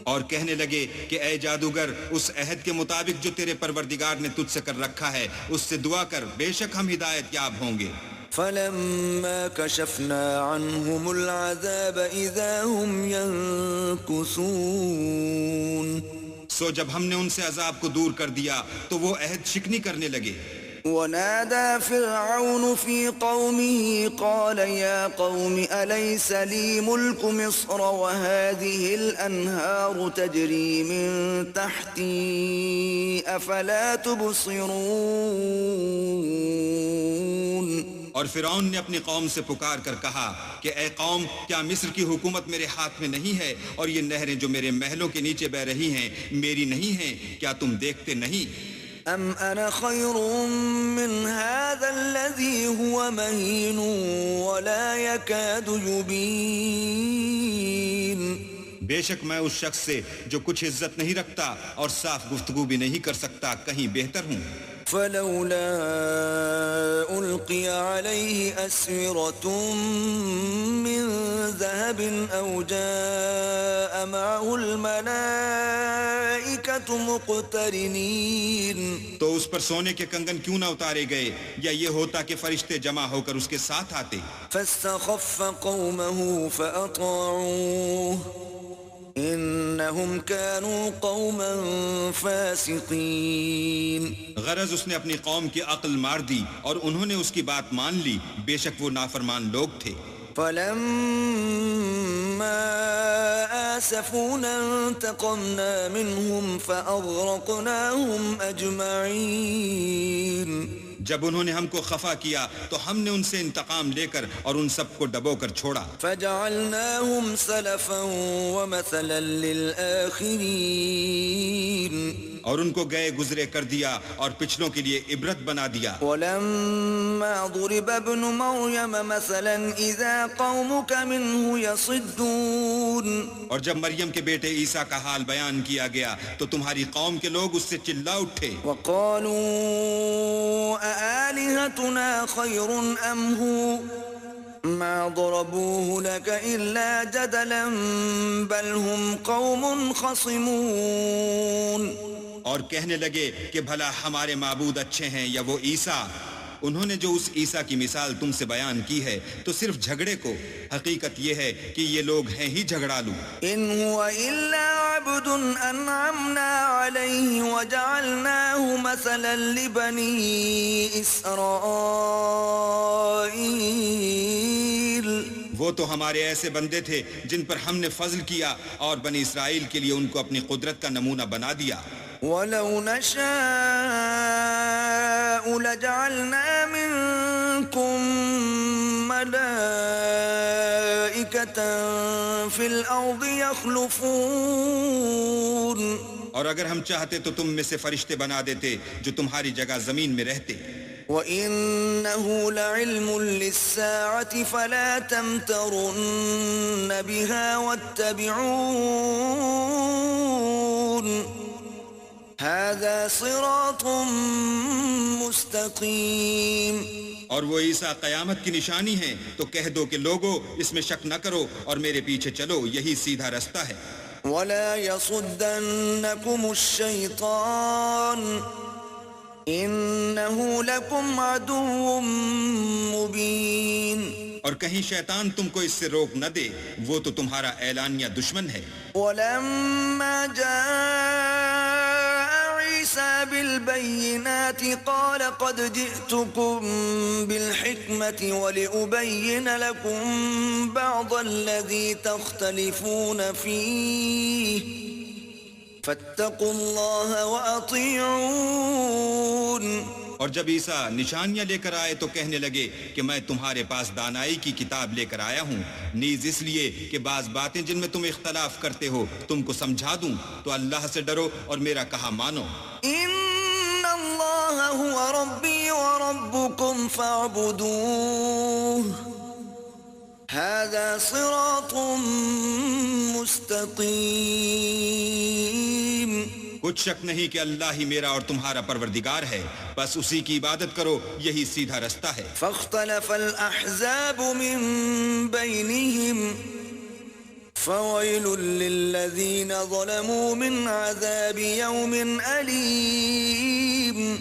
اور کہنے لگے کہ اے جادوگر اس عہد کے مطابق جو تیرے پروردگار نے تجھ سے کر رکھا ہے اس سے دعا کر، بے شک ہم ہدایت یاب ہوں گے. فَلَمَّا كَشَفْنَا عَنْهُمُ الْعَذَابَ إِذَا هُمْ يَنْكُثُونَ. سو جب ہم نے ان سے عذاب کو دور کر دیا تو وہ عہد شکنی کرنے لگے. وَنَادَى فِرْعَوْنُ فِي قَوْمِهِ قَالَ يَا قَوْمِ أَلَيْسَ لِي مُلْكُ مِصْرَ وَهَٰذِهِ الْأَنْهَارُ تَجْرِي مِن تَحْتِي أَفَلَا تُبْصِرُونَ. اور فرعون نے اپنی قوم سے پکار کر کہا کہ اے قوم، کیا مصر کی حکومت میرے ہاتھ میں نہیں ہے اور یہ نہریں جو میرے محلوں کے نیچے بہ رہی ہیں میری نہیں ہیں؟ کیا تم دیکھتے نہیں؟ أَمْ أَنَا خَيْرٌ مِّنْ هَٰذَا الَّذِي هُوَ مَهِينٌ وَلَا يَكَادُ يُبِينُ. بے شک میں اس شخص سے جو کچھ عزت نہیں رکھتا اور صاف گفتگو بھی نہیں کر سکتا کہیں بہتر ہوں. فَلَوْلَا أُلْقِيَ عَلَيْهِ أَسْوِرَةٌ مِّن ذَهَبٍ أَوْ جَاءَ مَعَهُ الْمَلَائِكَةُ مُقْتَرِنِينَ. تو اس پر سونے کے کنگن کیوں نہ اتارے گئے، یا یہ ہوتا کہ فرشتے جمع ہو کر اس کے ساتھ آتے. فَاسْتَخَفَّ قَوْمَهُ فَأَطَاعُوهُ إِنَّهُمْ كَانُوا قَوْمًا فَاسِقِينَ. غرض اس نے اپنی قوم کی عقل مار دی اور انہوں نے اس کی بات مان لی، بے شک وہ نافرمان لوگ تھے. فَلَمَّا آسَفُونَا انتَقَمْنَا مِنْهُمْ فَأَغْرَقْنَاهُمْ أَجْمَعِينَ. جب انہوں نے ہم کو خفا کیا تو ہم نے ان سے انتقام لے کر اور ان سب کو ڈبو کر چھوڑا. فَجَعَلْنَاهُمْ سَلَفًا وَمَثَلًا لِلْآخِرِينَ. اور ان کو گئے گزرے کر دیا اور پچھلوں کے لیے عبرت بنا دیا. وَلَمَّا ضُرِبَ ابْنُ مَرْيَمَ مَثَلًا إِذَا قَوْمُكَ مِنْهُ يَصِدُّونَ. اور جب مریم کے بیٹے عیسیٰ کا حال بیان کیا گیا تو تمہاری قوم کے لوگ اس سے چلا اٹھے. وَقَالُوا أَآلِهَتُنَا خَيْرٌ أَمْ هُوَ مَا ضَرَبُوهُ لَكَ إِلَّا جَدَلًا بَلْ هُمْ قَوْمٌ خَصِمُونَ. اور کہنے لگے کہ بھلا ہمارے معبود اچھے ہیں یا وہ عیسیٰ؟ انہوں نے جو اس عیسیٰ کی مثال تم سے بیان کی ہے تو صرف جھگڑے کو. حقیقت یہ ہے کہ یہ لوگ ہیں ہی جھگڑالو. إِنْ هُوَ إِلَّا عَبْدٌ أَنْعَمْنَا عَلَيْهِ وَجَعَلْنَاهُ مَثَلًا لِبَنِي إِسْرَائِيلَ. وہ تو ہمارے ایسے بندے تھے جن پر ہم نے فضل کیا اور بنی اسرائیل کے لیے ان کو اپنی قدرت کا نمونہ بنا دیا. وَلَوْ نَشَاءُ لَجَعَلْنَا مِنكُم مَّلَائِكَةً فِي الْأَرْضِ يَخْلُفُونَ. اور اگر ہم چاہتے تو تم میں سے فرشتے بنا دیتے جو تمہاری جگہ زمین میں رہتے. وَإِنَّهُ لَعِلْمٌ لِلسَّاعَةِ فَلَا تَمْتَرُنَّ بِهَا وَاتَّبِعُونِ هَذَا صِرَاطٌ مُسْتَقِيمٌ. اور وہ عیسیٰ قیامت کی نشانی ہیں تو کہہ دو کہ لوگو اس میں شک نہ کرو اور میرے پیچھے چلو، یہی سیدھا رستہ ہے. وَلَا يَصُدَّنَّكُمُ الشَّيْطَانُ إِنَّهُ لَكُمْ عَدُوٌّ مُبِينٌ. اور کہیں شیطان تم کو اس سے روک نہ دے، وہ تو تمہارا اعلانیہ دشمن ہے. وَلَمَّا جَاءَ عِيسَى بِالْبَيِّنَاتِ قَالَ قَدْ جِئْتُكُمْ بِالْحِكْمَةِ وَلِأُبَيِّنَ لَكُمْ بَعْضَ الَّذِي تَخْتَلِفُونَ فِيهِ فَاتَّقُوا اللَّهَ وَأَطِيعُونِ. اور جب عیسیٰ نشانیاں لے کر آئے تو کہنے لگے کہ میں تمہارے پاس دانائی کی کتاب لے کر آیا ہوں، نیز اس لیے کہ بعض باتیں جن میں تم اختلاف کرتے ہو تم کو سمجھا دوں، تو اللہ سے ڈرو اور میرا کہا مانو. إِنَّ اللَّهَ هُوَ رَبِّي وَرَبُّكُمْ فَاعْبُدُوهُ هَذَا صِرَاطٌ مُسْتَقِيمٌ. کچھ شک نہیں کہ اللہ ہی میرا اور تمہارا پروردگار ہے، بس اسی کی عبادت کرو، یہی سیدھا رستہ ہے. فاختلف الأحزاب من بينهم فويل للذين ظلموا من عذاب يوم أليم.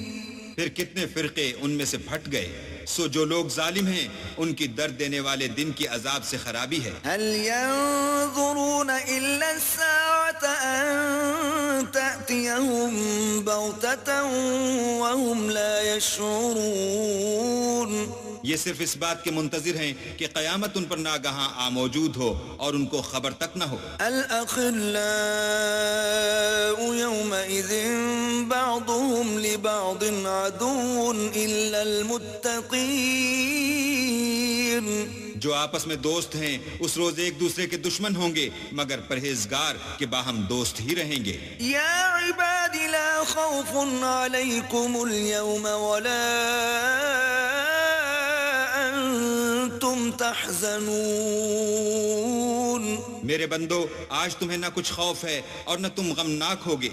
پھر کتنے فرقے ان میں سے پھٹ گئے، سو جو لوگ ظالم ہیں ان کی درد دینے والے دن کی عذاب سے خرابی ہے. هل ينظرون إلا الساعة أن تأتيهم بغتة وهم لا يشعرون. یہ صرف اس بات کے منتظر ہیں کہ قیامت ان پر ناگہاں آ موجود ہو اور ان کو خبر تک نہ ہو. الأخلاء يومئذ بعضهم لبعض عدو إلا المتقين. جو آپس میں دوست ہیں اس روز ایک دوسرے کے دشمن ہوں گے مگر پرہیزگار کے باہم دوست ہی رہیں گے. یا عباد لا خوف علیکم اليوم ولا انتم تحزنون. میرے بندو آج تمہیں نہ کچھ خوف ہے اور نہ تم غمناک ہوگے.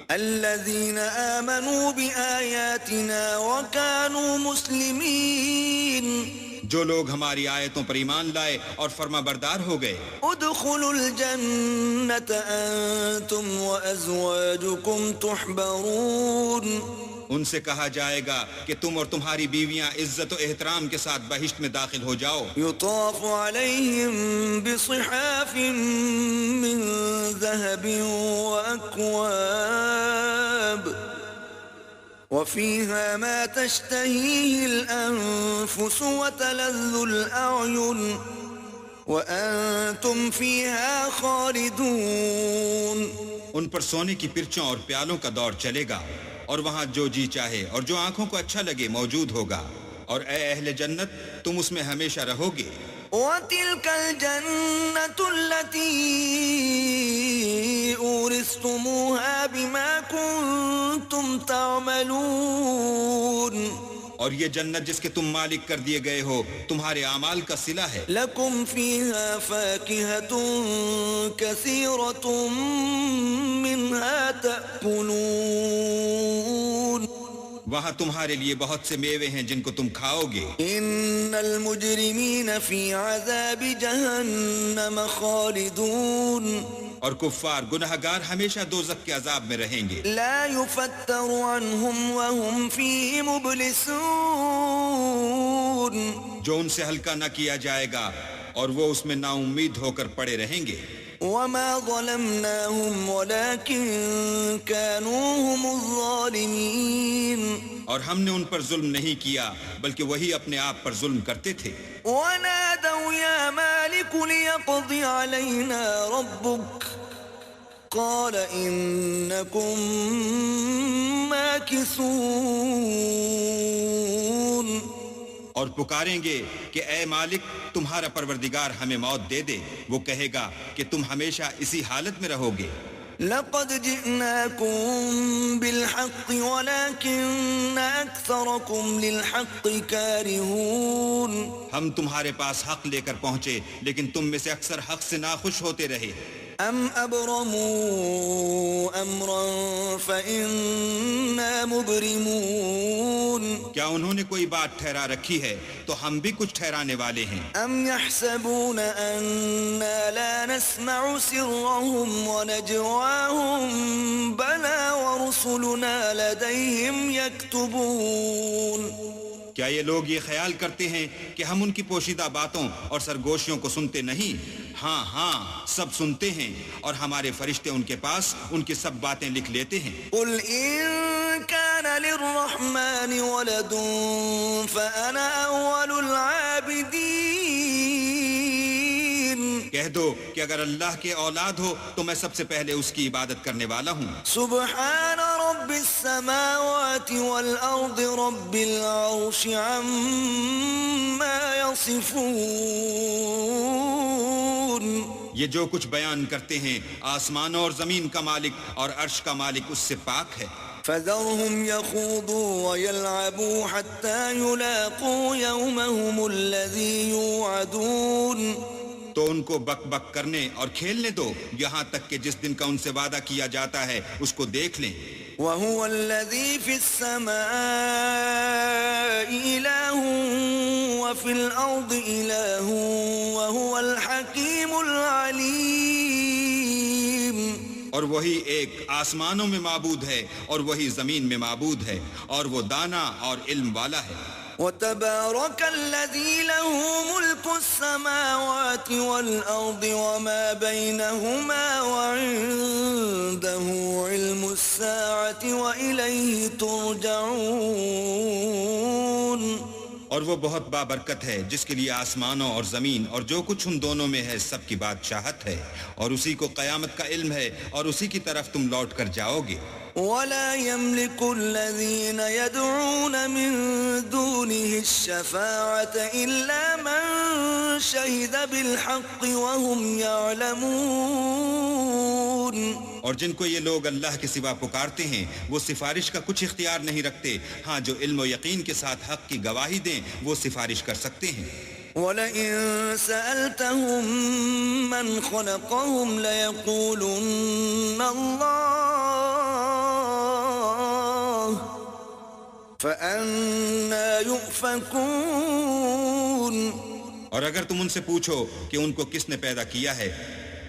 الذين آمنوا بآياتنا وكانوا مسلمين. جو لوگ ہماری آیتوں پر ایمان لائے اور فرما بردار ہو گئے. ادخلوا الجنة انتم وازواجكم تحبرون. ان سے کہا جائے گا کہ تم اور تمہاری بیویاں عزت و احترام کے ساتھ بہشت میں داخل ہو جاؤ. يطاف عليهم بصحاف من ذهب وأكواب وفيها ما تشتهيه الأنفس وتلذ الأعين وأنتم فيها خالدون. ان پر سونے کی پرچوں اور پیالوں کا دور چلے گا اور وہاں جو جی چاہے اور جو آنکھوں کو اچھا لگے موجود ہوگا، اور اے اہل جنت تم اس میں ہمیشہ رہو گے. وَتِلْكَ الْجَنَّةُ الَّتِي أُورِثْتُمُوهَا بِمَا كُنتُمْ تَعْمَلُونَ. اور یہ جنت جس کے تم مالک کر دیے گئے ہو تمہارے اعمال کا صلہ ہے. لَكُمْ فِيهَا فَاكِهَةٌ كَثِيرَةٌ مِّنْهَا تَأْكُلُونَ. وہاں تمہارے لیے بہت سے میوے ہیں جن کو تم کھاؤ گے. ان المجرمین فی عذاب جہنم خالدون. اور کفار گنہگار ہمیشہ دوزخ کے عذاب میں رہیں گے. لا یفتر عنہم وهم فیہ مبلسون. جو ان سے ہلکا نہ کیا جائے گا اور وہ اس میں نا امید ہو کر پڑے رہیں گے. وما ظلمناهم ولكن كانوا هم الظالمين. اور ہم نے ان پر ظلم نہیں کیا بلکہ وہی اپنے آپ پر ظلم کرتے تھے. ونادوا يا مالك ليقض علينا ربك قال إنكم ماكثون. اور پکاریں گے کہ اے مالک تمہارا پروردگار ہمیں موت دے دے. وہ کہے گا کہ تم ہمیشہ اسی حالت میں رہو گے. لقد جئناكم بالحق ولكن أكثركم للحق كارهون. ہم تمہارے پاس حق لے کر پہنچے لیکن تم میں سے اکثر حق سے ناخوش ہوتے رہے. ام ابرموا امرا فإنا مبرمون. کیا انہوں نے کوئی بات ٹھہرا رکھی ہے تو ہم بھی کچھ ٹھہرانے والے ہیں. ام يحسبون أنا لا نسمع سرهم ونجواهم بلى ورسلنا لديهم يكتبون. کیا یہ لوگ یہ خیال کرتے ہیں کہ ہم ان کی پوشیدہ باتوں اور سرگوشیوں کو سنتے نہیں؟ ہاں ہاں سب سنتے ہیں اور ہمارے فرشتے ان کے پاس ان کی سب باتیں لکھ لیتے ہیں. قل ان كان للرحمن ولد فانا اول العابدين. کہہ دو کہ اگر اللہ کے اولاد ہو تو میں سب سے پہلے اس کی عبادت کرنے والا ہوں. سبحان رب السماوات والارض رب العرش عما يصفون. یہ جو کچھ بیان کرتے ہیں آسمانوں اور زمین کا مالک اور عرش کا مالک اس سے پاک ہے. فذرهم يخوضوا ويلعبوا حتى يلاقوا يومهم الذي يوعدون. تو ان کو بک بک کرنے اور کھیلنے دو یہاں تک کہ جس دن کا ان سے وعدہ کیا جاتا ہے اس کو دیکھ لیں. وهو الذي في السماء إله وفي الأرض إله وهو الحكيم العليم. اور وہی ایک آسمانوں میں معبود ہے اور وہی زمین میں معبود ہے اور وہ دانا اور علم والا ہے. وتبارك الذي له ملك السماوات والأرض وما بينهما وعنده علم الساعة وإليه ترجعون. اور وہ بہت بابرکت ہے جس کے لیے آسمانوں اور زمین اور جو کچھ ان دونوں میں ہے سب کی بادشاہت ہے اور اسی کو قیامت کا علم ہے اور اسی کی طرف تم لوٹ کر جاؤ گے. ولا يملك الذين يدعون من دونه الشفاعة إلا من شهد بالحق وهم يعلمون. اور جن کو یہ لوگ اللہ کے سوا پکارتے ہیں وہ سفارش کا کچھ اختیار نہیں رکھتے. ہاں جو علم و یقین کے ساتھ حق کی گواہی دیں وہ سفارش کر سکتے ہیں. وَلَئِن سَأَلْتَهُم مَّنْ خَلَقَهُمْ لَيَقُولُنَّ اللَّهُ فَأَنَّىٰ يُؤْفَكُونَ. اور اگر تم ان سے پوچھو کہ ان کو کس نے پیدا کیا ہے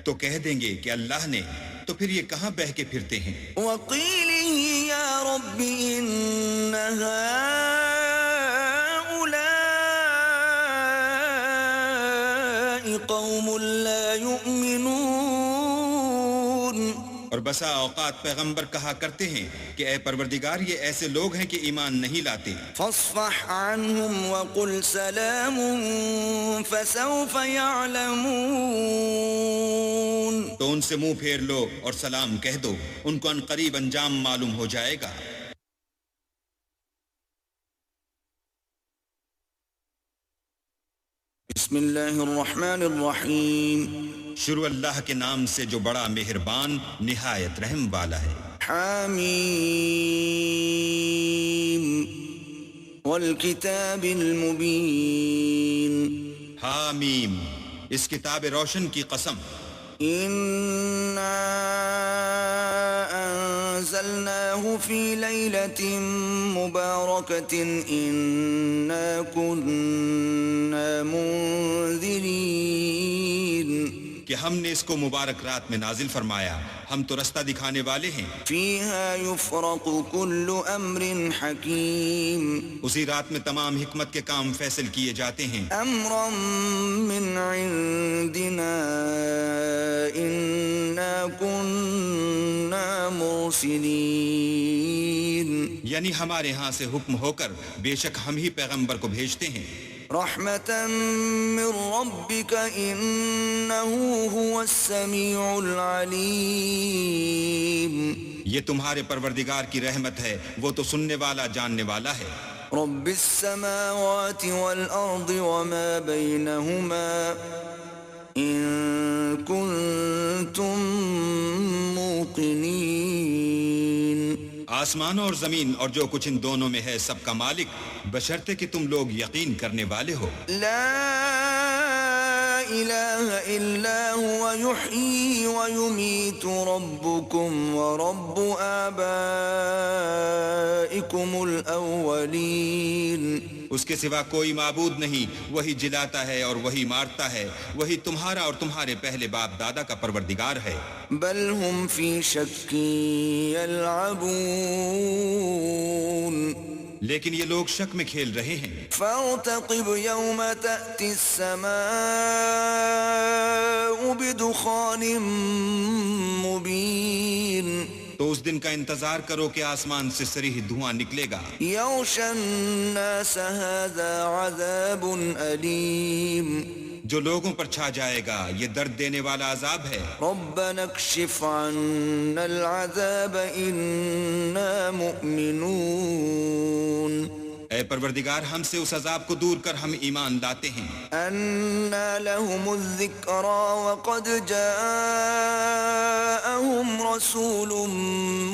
تو کہہ دیں گے کہ اللہ نے. تو پھر یہ کہاں بہہ کے پھرتے ہیں. وَقِيلِهِ يَا رَبِّ إِنَّ هَٰؤُلَاءِ قَوْمٌ لَّا يُؤْمِنُونَ. اور بسا اوقات پیغمبر کہا کرتے ہیں کہ اے پروردگار یہ ایسے لوگ ہیں کہ ایمان نہیں لاتے. فاصفح عنهم وقل سلام فسوف يعلمون. تو ان سے منہ پھیر لو اور سلام کہہ دو ان کو ان قریب انجام معلوم ہو جائے گا. بسم اللہ الرحمن الرحیم. شروع اللہ کے نام سے جو بڑا مہربان نہایت رحم والا ہے. حامیم والکتاب المبین. حامیم اس کتاب روشن کی قسم. اِنَّا أَنزَلْنَاهُ فِي لَيْلَةٍ مُبَارَكَةٍ إِنَّا كُنَّا مُنذِرِينَ. کہ ہم نے اس کو مبارک رات میں نازل فرمایا ہم تو رستہ دکھانے والے ہیں. فِيهَا يُفْرَقُ كُلُّ أَمْرٍ حَكِيمٍ. اسی رات میں تمام حکمت کے کام فیصل کیے جاتے ہیں. أَمْرًا مِّنْ عِندِنَا إِنَّا كُنَّا مُرْسِلِينَ. یعنی ہمارے ہاں سے حکم ہو کر بے شک ہم ہی پیغمبر کو بھیجتے ہیں. رحمة من ربك إنه هو السميع العليم. یہ تمہارے پروردگار کی رحمت ہے، وہ تو سننے والا جاننے والا ہے. رب السماوات والأرض وما بينهما إن كنتم موقنين. آسمان اور زمین اور جو کچھ ان دونوں میں ہے سب کا مالک، بشرطے کہ تم لوگ یقین کرنے والے ہو. لا إله إلا هو يحيي ويميت ربكم ورب آبائكم الأولين. اس کے سوا کوئی معبود نہیں، وہی جلاتا ہے اور وہی مارتا ہے، وہی تمہارا اور تمہارے پہلے باپ دادا کا پروردگار ہے. بل هم في شك يلعبون. لیکن یہ لوگ شک میں کھیل رہے ہیں. فارتقب يوم تأتي السماء بدخان مبين. تو اس دن کا انتظار کرو کہ آسمان سے صریح دھواں نکلے گا. يغشى الناس هذا عذاب أليم. جو لوگوں پر چھا جائے گا یہ درد دینے والا عذاب ہے. ربنا اكشف عنا العذاب إنا مؤمنون. اے پروردگار ہم سے اس عذاب کو دور کر، ہم ایمان لاتے ہیں. أنى لهم الذكرى وقد جاءهم رسول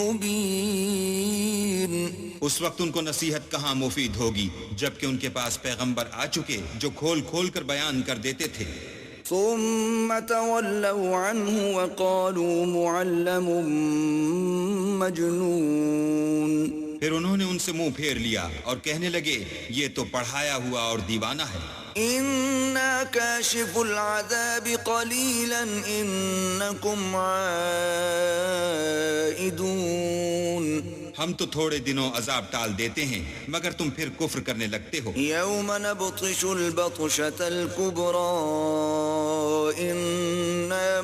مبين. اس وقت ان کو نصیحت کہاں مفید ہوگی جبکہ ان کے پاس پیغمبر آ چکے جو کھول کھول کر بیان کر دیتے تھے. ثم تولوا عنه وقالوا معلم مجنون. پھر انہوں نے ان سے منہ پھیر لیا اور کہنے لگے یہ تو پڑھایا ہوا اور دیوانہ ہے. إنا كاشف العذاب قليلا إنكم عائدون. ہم تو تھوڑے دنوں عذاب ٹال دیتے ہیں مگر تم پھر کفر کرنے لگتے ہو. يوم نبطش البطشة الكبرى إنا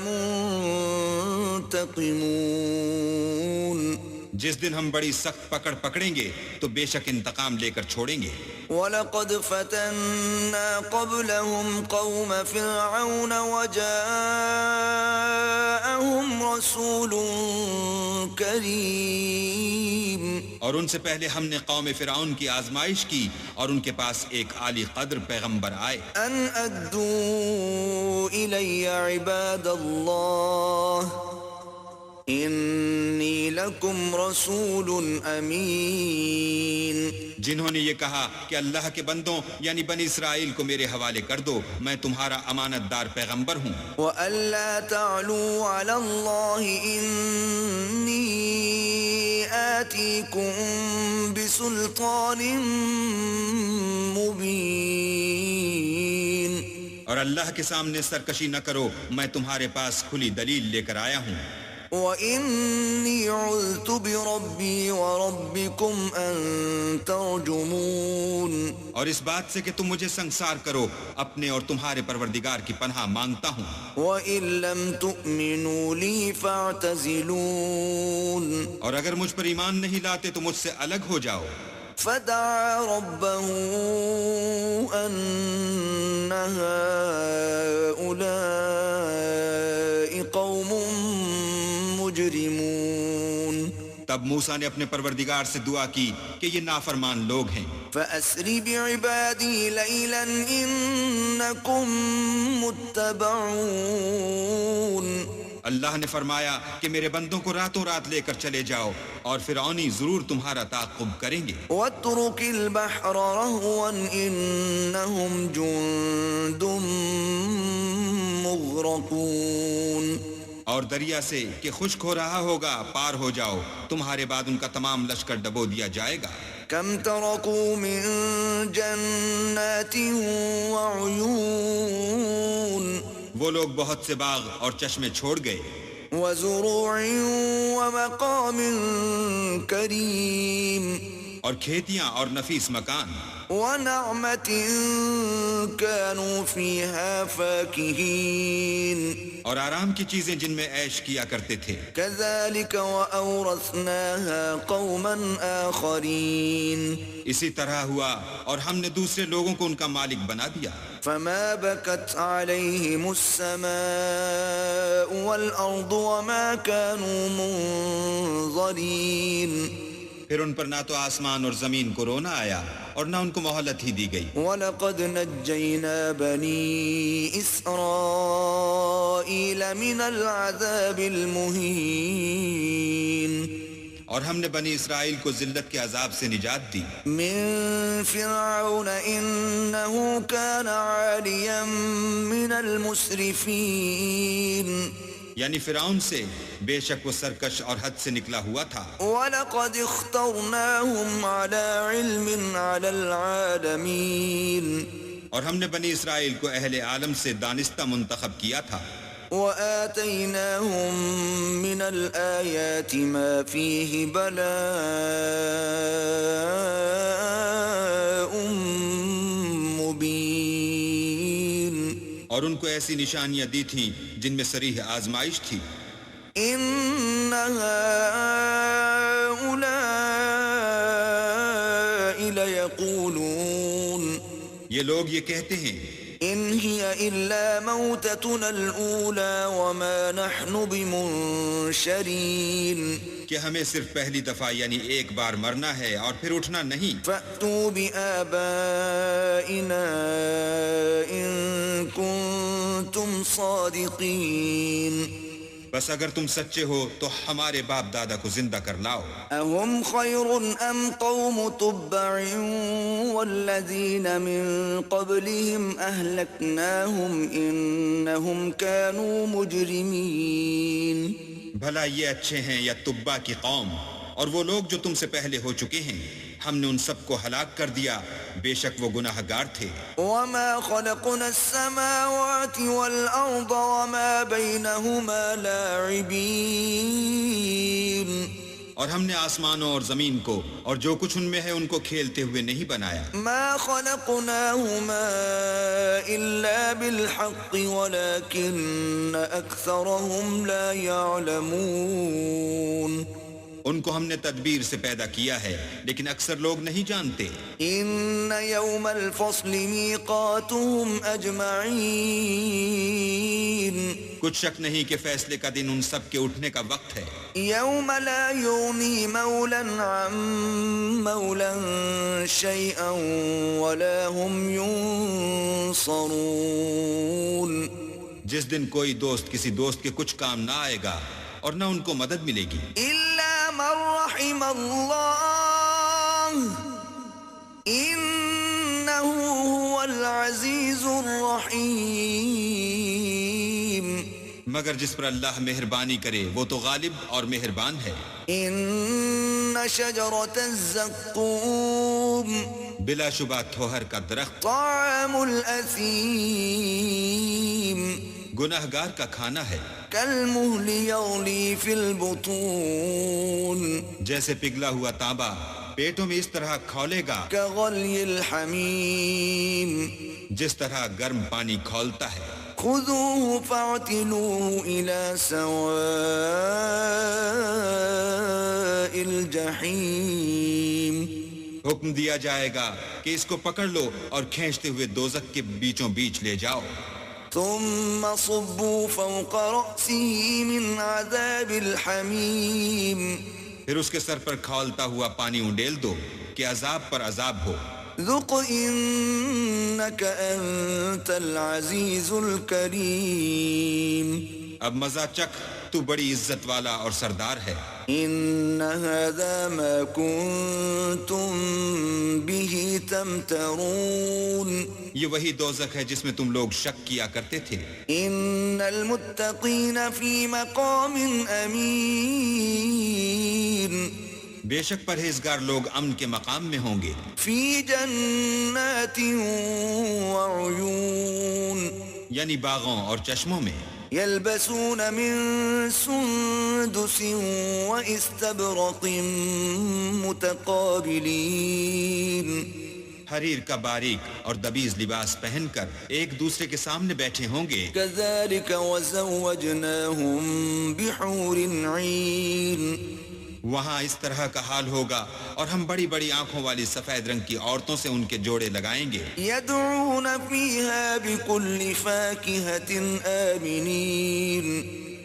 منتقمون. جس دن ہم بڑی سخت پکڑ پکڑیں گے تو بے شک انتقام لے کر چھوڑیں گے. وَلَقَدْ فَتَنَّا قَبْلَهُمْ قَوْمَ فِرْعَوْنَ وَجَاءَهُمْ رَسُولٌ كَرِيمٌ. اور ان سے پہلے ہم نے قوم فرعون کی آزمائش کی اور ان کے پاس ایک عالی قدر پیغمبر آئے. أَنْ أَدُّوا إِلَيَّ عِبَادَ اللَّهِ إِنِّي لَكُمْ رَسُولٌ أَمِينٌ. جنہوں نے یہ کہا کہ اللہ کے بندوں یعنی بنی اسرائیل کو میرے حوالے کر دو، میں تمہارا امانت دار پیغمبر ہوں. وَأَلَّا تَعْلُوا عَلَى اللَّهِ إِنِّي آتِيكُمْ بِسُلْطَانٍ مُبِينٍ. اور اللہ کے سامنے سرکشی نہ کرو، میں تمہارے پاس کھلی دلیل لے کر آیا ہوں. وَإِنِّي عُذْتُ بِرَبِّي وَرَبِّكُمْ أَن تَرْجُمُونَ. اور اس بات سے کہ تم مجھے سنسار کرو، اپنے اور تمہارے پروردگار کی پناہ مانگتا ہوں. وَإِن لَّمْ تُؤْمِنُوا لِي فَاعْتَزِلُونِ. اور اگر مجھ پر ایمان نہیں لاتے تو مجھ سے الگ ہو جاؤ. فَدَعَا رَبَّهُ أَنَّ هَٰؤُلَاءِ قَوْمٌ مجرمون. تب موسیٰ نے اپنے پروردگار سے دعا کی کہ یہ نافرمان لوگ ہیں. فَأَسْرِ بِعِبَادِي لَيْلًا إِنَّكُمْ مُتَّبَعُونَ. اللہ نے فرمایا کہ میرے بندوں کو راتوں رات لے کر چلے جاؤ اور فرعونی ضرور تمہارا تعاقب کریں گے. وَاتْرُكِ الْبَحْرَ رَهْوًا إِنَّهُمْ جُندٌ مُغْرَقُونَ. اور دریا سے کہ خشک ہو رہا ہوگا پار ہو جاؤ، تمہارے بعد ان کا تمام لشکر ڈبو دیا جائے گا. كَمْ تَرَكُوا مِن جَنَّاتٍ وَعُيُونٍ. وہ لوگ بہت سے باغ اور چشمے چھوڑ گئے. وَزُرُوعٍ وَمَقَامٍ كَرِيمٍ. اور کھیتیاں اور نفیس مکان، ونعمة كانوا فيها فاكهين اور آرام کی چیزیں جن میں عیش کیا کرتے تھے. كذلك وأورثناها قوما آخرين اسی طرح ہوا اور ہم نے دوسرے لوگوں کو ان کا مالک بنا دیا. فما بكت عليهم السماء والأرض وما كانوا منظرين پھر ان پر نہ تو آسمان اور زمین کو رونا آیا اور نہ ان کو مہلت ہی دی گئی. وَلَقَدْ نَجَّيْنَا بَنِي إِسْرَائِيلَ مِنَ الْعَذَابِ الْمُهِينِ اور ہم نے بنی اسرائیل کو ذلت کے عذاب سے نجات دی. من فرعون إنه كان عاليا من المسرفين یعنی فرعون سے، بے شک وہ سرکش اور حد سے نکلا ہوا تھا. وَلَقَدِ اخْتَرْنَاهُمْ عَلَى عِلْمٍ عَلَى الْعَالَمِينَ اور ہم نے بنی اسرائیل کو اہل عالم سے دانستہ منتخب کیا تھا. وَآتَيْنَاهُمْ مِنَ الْآيَاتِ مَا فِيهِ بَلَاءٌ مُبِينٌ اور ان کو ایسی نشانیاں دی تھیں جن میں صریح آزمائش تھی. إِنَّ هَؤُلَاءِ لَيَقُولُونَ یہ لوگ یہ کہتے ہیں إِنْ هِيَ إِلَّا مَوْتَتُنَا الْأُولَى وَمَا نَحْنُ بِمُنشَرِينَ کہ ہمیں صرف پہلی دفعہ یعنی ایک بار مرنا ہے اور پھر اٹھنا نہیں. فَأْتُوا بِآبَائِنَا إِن كُنتُمْ صَادِقِينَ بس اگر تم سچے ہو تو ہمارے باپ دادا کو زندہ کر لاؤ. أَهُمْ خَيْرٌ أَمْ قَوْمُ تُبَّعٍ وَالَّذِينَ مِن قَبْلِهِمْ أَهْلَكْنَاهُمْ إِنَّهُمْ كَانُوا مُجْرِمِينَ بھلا یہ اچھے ہیں یا تبا کی قوم اور وہ لوگ جو تم سے پہلے ہو چکے ہیں، ہم نے ان سب کو ہلاک کر دیا، بے شک وہ گناہ گار تھے. وَمَا خَلَقْنَا السَّمَاوَاتِ وَالْأَرْضَ وَمَا بَيْنَهُمَا لَاعِبِينَ اور ہم نے آسمانوں اور زمین کو اور جو کچھ ان میں ہے ان کو کھیلتے ہوئے نہیں بنایا. مَا خَلَقْنَاهُمَا إِلَّا بِالْحَقِّ وَلَكِنَّ أَكْثَرَهُمْ لَا يَعْلَمُونَ ان کو ہم نے تدبیر سے پیدا کیا ہے لیکن اکثر لوگ نہیں جانتے. إِنَّ يَوْمَ الْفَصْلِ مِيقَاتُهُمْ أَجْمَعِينَ کچھ شک نہیں کہ فیصلے کا دن ان سب کے اٹھنے کا وقت ہے. يَوْمَ لَا يُغْنِي مَوْلًى عَن مَوْلًى شَيْئًا وَلَا هُمْ يُنصَرُونَ جس دن کوئی دوست کسی دوست کے کچھ کام نہ آئے گا اور نہ ان کو مدد ملے گی. إِلَّا مَن رَّحِمَ اللَّهُ إِنَّهُ هُوَ الْعَزِيزُ الرَّحِيمُ مگر جس پر اللہ مہربانی کرے وہ تو غالب اور مہربان ہے. إِنَّ شَجَرَةَ الزَّقُّومِ بلا شبہ تھوہر کا درخت طَعَامُ الْأَثِيمِ گناہ گار کا کھانا ہے. كَالْمُهْلِ يَغْلِي فِي الْبُطُونِ جیسے پگھلا ہوا تانبا پیٹوں میں اس طرح کھولے گا كَغَلْيِ الْحَمِيمِ جس طرح گرم پانی کھولتا ہے. خُذُوهُ فَاعْتِلُوهُ إِلَى سَوَاءِ الْجَحِيمِ حکم دیا جائے گا کہ اس کو پکڑ لو اور کھینچتے ہوئے دوزخ کے بیچوں بیچ لے جاؤ. ثم صبوا فوق رأسه من عذاب الحميم پھر اس کے سر پر کھولتا ہوا پانی انڈیل دو کہ عذاب پر عذاب ہو. ذق إنك أنت العزيز الكريم اب مزہ چکھ، تو بڑی عزت والا اور سردار ہے. إن هذا ما كنتم به تمترون یہ وہی دوزخ ہے جس میں تم لوگ شک کیا کرتے تھے. إن المتقين في مقام أمين بے شک پرہیزگار لوگ امن کے مقام میں ہوں گے. في جنات وعيون یعنی باغوں اور چشموں میں. يلبسون من سندس واستبرق متقابلين حریر کا باریک اور دبیز لباس پہن کر ایک دوسرے کے سامنے بیٹھے ہوں گے. كذلك وزوجناهم بحور عين وہاں اس طرح کا حال ہوگا اور ہم بڑی بڑی آنکھوں والی سفید رنگ کی عورتوں سے ان کے جوڑے لگائیں گے. يدعون فيها بكل فاكهة آمنين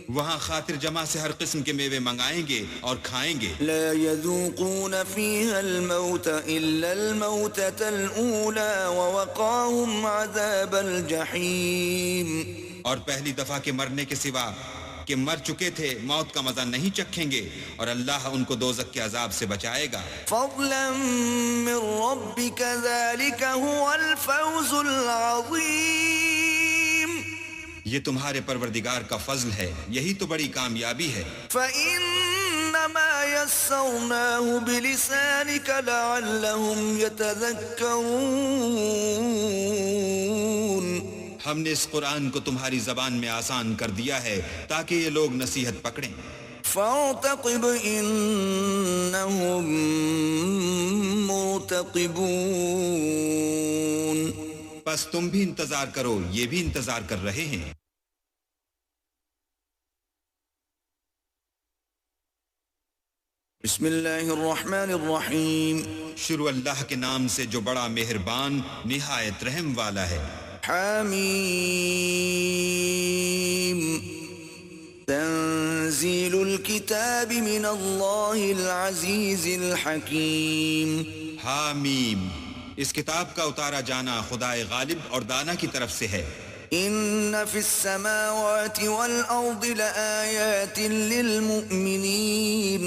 وہاں خاطر جمع سے ہر قسم کے میوے منگائیں گے اور کھائیں گے. لا يذوقون فيها الموت إلا الموتة الأولى ووقاهم عذاب الجحيم اور پہلی دفعہ کے مرنے کے سوا کہ مر چکے تھے موت کا مزہ نہیں چکھیں گے اور اللہ ان کو دوزخ کے عذاب سے بچائے گا. فضلا من ربك ذلك هو الفوز العظيم یہ تمہارے پروردگار کا فضل ہے، یہی تو بڑی کامیابی ہے. فإنما يسرناه بلسانك لعلهم يتذكرون ہم نے اس قرآن کو تمہاری زبان میں آسان کر دیا ہے تاکہ یہ لوگ نصیحت پکڑیں. فارتقب انہم مرتقبون بس تم بھی انتظار کرو، یہ بھی انتظار کر رہے ہیں. بسم اللہ الرحمن الرحیم شروع اللہ کے نام سے جو بڑا مہربان نہایت رحم والا ہے. حمیم تنزیل الكتاب من اللہ العزیز الحکیم. حامیم اس کتاب کا اتارا جانا خدائے غالب اور دانا کی طرف سے ہے. ان فی السماوات والارض لآیات للمؤمنین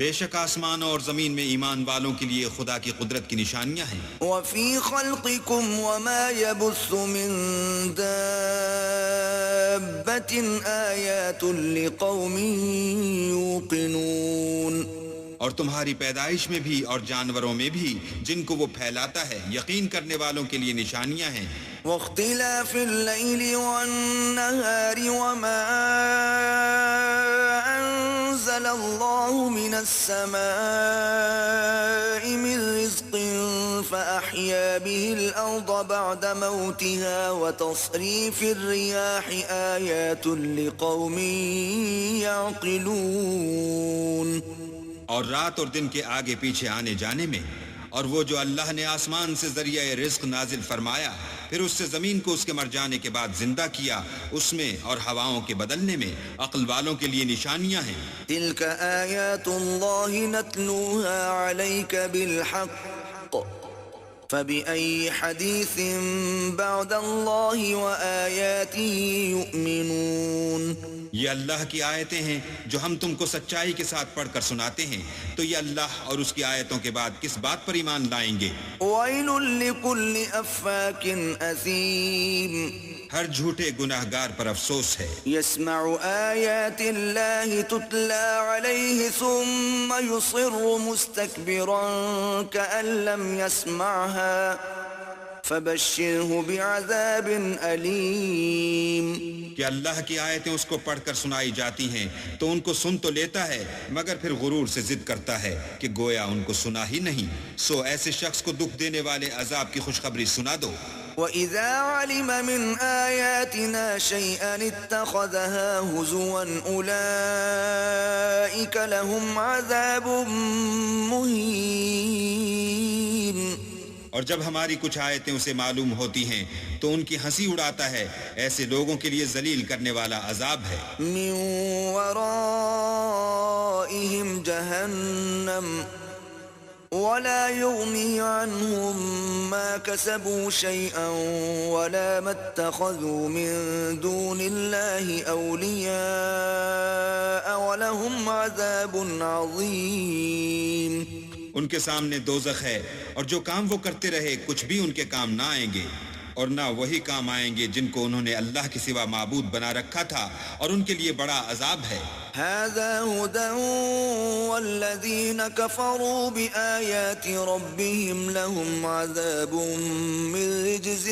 بے شک آسمانوں اور زمین میں ایمان والوں کے لیے خدا کی قدرت کی نشانیاں ہیں. وفی خلقکم وما يبث من دابة آیات لقوم یوقنون اور تمہاری پیدائش میں بھی اور جانوروں میں بھی جن کو وہ پھیلاتا ہے یقین کرنے والوں کے لیے نشانیاں ہیں. واختلاف اللیل والنہار وما انزل اللہ من السماء من رزق فأحیا به الارض بعد موتها وتصریف الریاح آیات لقوم یعقلون اور رات اور دن کے آگے پیچھے آنے جانے میں اور وہ جو اللہ نے آسمان سے ذریعہ رزق نازل فرمایا پھر اس سے زمین کو اس کے مر جانے کے بعد زندہ کیا اس میں اور ہواؤں کے بدلنے میں عقل والوں کے لیے نشانیاں ہیں. تلك آیات اللہ نتلوها علیک بالحق فبأي حدیث بعد اللہ وآیاته یؤمنون. یہ اللہ کی آیتیں ہیں جو ہم تم کو سچائی کے ساتھ پڑھ کر سناتے ہیں تو یہ اللہ اور اس کی آیتوں کے بعد کس بات پر ایمان لائیں گے. ویل لکل افاک اثیم ہر جھوٹے گناہگار پر افسوس ہے. یسمع آیات اللہ تتلا علیہ ثم یصر مستکبرا کأن لم یسمعها فبشرہ بعذاب علیم. کہ اللہ کی آیتیں اس کو پڑھ کر سنائی جاتی ہیں تو ان کو سن تو لیتا ہے مگر پھر غرور سے ضد کرتا ہے کہ گویا ان کو سنا ہی نہیں، سو ایسے شخص کو دکھ دینے والے عذاب کی خوشخبری سنا دو. وَإِذَا عَلِمَ مِنْ آيَاتِنَا شَيْئًا اتَّخَذَهَا هُزُوًا أُولَئِكَ لَهُمْ عَذَابٌ مُهِينٌ. اور جب ہماری کچھ آیتیں اسے معلوم ہوتی ہیں تو ان کی ہنسی اڑاتا ہے، ایسے لوگوں کے لیے ذلیل کرنے والا عذاب ہے. مِنْ وَرَائِهِمْ جَهَنَّمُ وَلَا يُغْنِي عَنْهُمْ مَا كَسَبُوا شَيْئًا وَلَا مَا اتَّخَذُوا مِنْ دُونِ اللَّهِ أَوْلِيَاءَ وَلَهُمْ عَذَابٌ عَظِيمٌ. ان کے سامنے دوزخ ہے اور جو کام وہ کرتے رہے کچھ بھی ان کے کام نہ آئیں گے اور نہ وہی کام آئیں گے جن کو انہوں نے اللہ کے سوا معبود بنا رکھا تھا اور ان کے لیے بڑا عذاب ہے. هذا هدى والذين كفروا بآيات ربهم لهم عذاب من رجز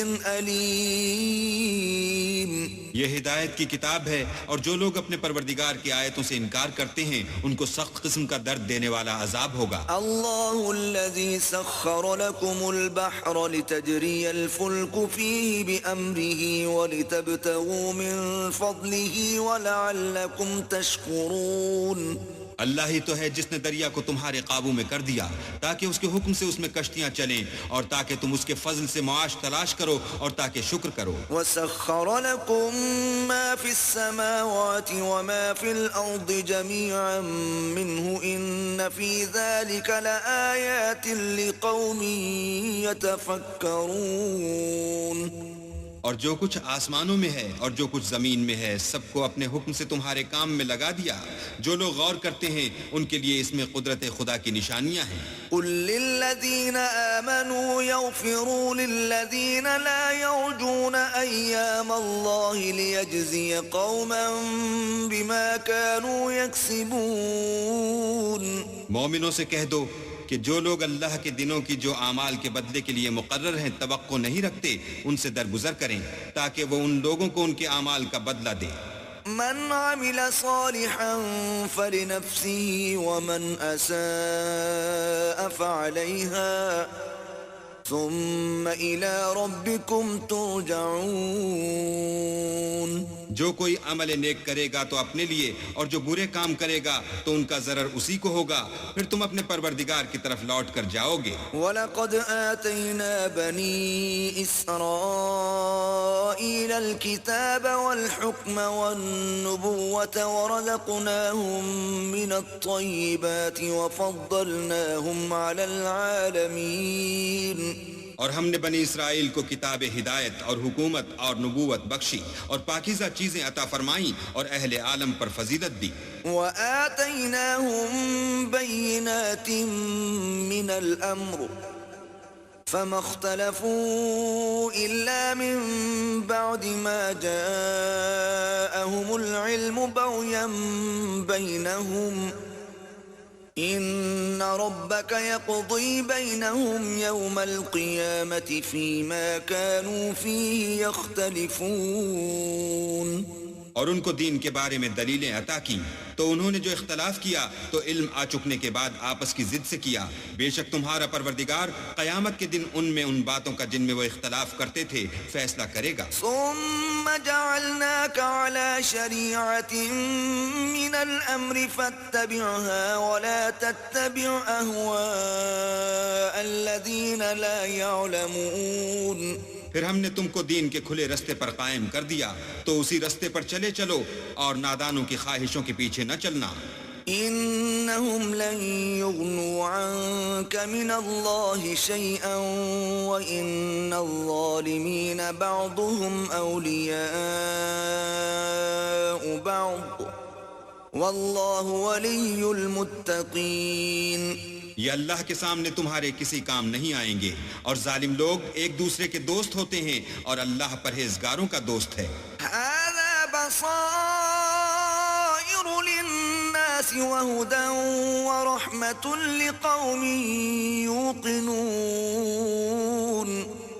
أليم. یہ ہدایت کی کتاب ہے، اور جو لوگ اپنے پروردگار کی آیتوں سے انکار کرتے ہیں ان کو سخت قسم کا درد دینے والا عذاب ہوگا۔ الله الذي سخر لكم البحر لتجري الفلك فيه بأمره ولتبتغوا من فضله ولعلكم تشكرون۔ اللہ ہی تو ہے جس نے دریا کو تمہارے قابو میں کر دیا تاکہ اس کے حکم سے اس میں کشتیاں چلیں، اور تاکہ تم اس کے فضل سے معاش تلاش کرو اور تاکہ شکر کرو۔ وَسَخَّرَ لَكُم مَّا فِي السَّمَاوَاتِ وَمَا فِي الْأَرْضِ جَمِيعًا مِّنْهُ إِنَّ فِي ذَلِكَ لَآيَاتٍ لِقَوْمٍ يَتَفَكَّرُونَ۔ اور جو کچھ آسمانوں میں ہے اور جو کچھ زمین میں ہے سب کو اپنے حکم سے تمہارے کام میں لگا دیا، جو لوگ غور کرتے ہیں ان کے لیے اس میں قدرت خدا کی نشانیاں ہیں۔ قُل لِّلَّذِينَ آمَنُوا يَغْفِرُوا لِلَّذِينَ لَا يَرْجُونَ أَيَّامَ اللَّهِ لِيَجْزِيَ قَوْمًا بِمَا كَانُوا يَكْسِبُونَ۔ مومنوں سے کہہ دو کہ جو لوگ اللہ کے دنوں کی جو اعمال کے بدلے کے لیے مقرر ہیں توقع نہیں رکھتے ان سے درگزر کریں تاکہ وہ ان لوگوں کو ان کے اعمال کا بدلہ دے۔ من عمل صالحا فلنفسه ومن أساء فعليها ثم إلى ربكم ترجعون۔ جو کوئی عمل نیک کرے گا تو اپنے لیے، اور جو برے کام کرے گا تو ان کا ضرر اسی کو ہوگا، پھر تم اپنے پروردگار کی طرف لوٹ کر جاؤ گے۔ وَلَقَدْ آتَيْنَا بَنِي إِسْرَائِيلَ الْكِتَابَ وَالْحُكْمَ وَالنُّبُوَّةَ وَرَزَقْنَاهُمْ مِنَ الطَّيِّبَاتِ وَفَضَّلْنَاهُمْ عَلَى الْعَالَمِينَ۔ اور ہم نے بنی اسرائیل کو کتاب ہدایت اور حکومت اور نبوت بخشی اور پاکیزہ چیزیں عطا فرمائیں اور اہل عالم پر فضیلت دی۔ وَآتَيْنَاهُمْ بَيِّنَاتٍ مِّنَ الْأَمْرِ فَمَا اخْتَلَفُوا إِلَّا مِن بَعْدِ مَا جَاءَهُمُ الْعِلْمُ بَغْيًا بَيْنَهُمْ إِنَّ رَبَّكَ يَقْضِي بَيْنَهُمْ يَوْمَ الْقِيَامَةِ فِيمَا كَانُوا فِيهِ يَخْتَلِفُونَ۔ اور ان کو دین کے بارے میں دلیلیں عطا کی تو انہوں نے جو اختلاف کیا تو علم آ چکنے کے بعد آپس کی ضد سے کیا۔ بے شک تمہارا پروردگار قیامت کے دن ان میں ان باتوں کا جن میں وہ اختلاف کرتے تھے فیصلہ کرے گا۔ ثم جعلناك على شريعة من الأمر فاتبعها ولا تتبع أهواء الذين لا يعلمون۔ پھر ہم نے تم کو دین کے کھلے رستے پر قائم کر دیا تو اسی رستے پر چلے چلو اور نادانوں کی خواہشوں کے پیچھے نہ چلنا۔ إنهم لن يغنوا عنك من الله شيئا وإن الظالمين بعضهم أولياء بعض والله ولي المتقين۔ یہ اللہ کے سامنے تمہارے کسی کام نہیں آئیں گے، اور ظالم لوگ ایک دوسرے کے دوست ہوتے ہیں اور اللہ پرہیزگاروں کا دوست ہے۔ هذا بصائر للناس وهدى ورحمة لقوم يوقنون۔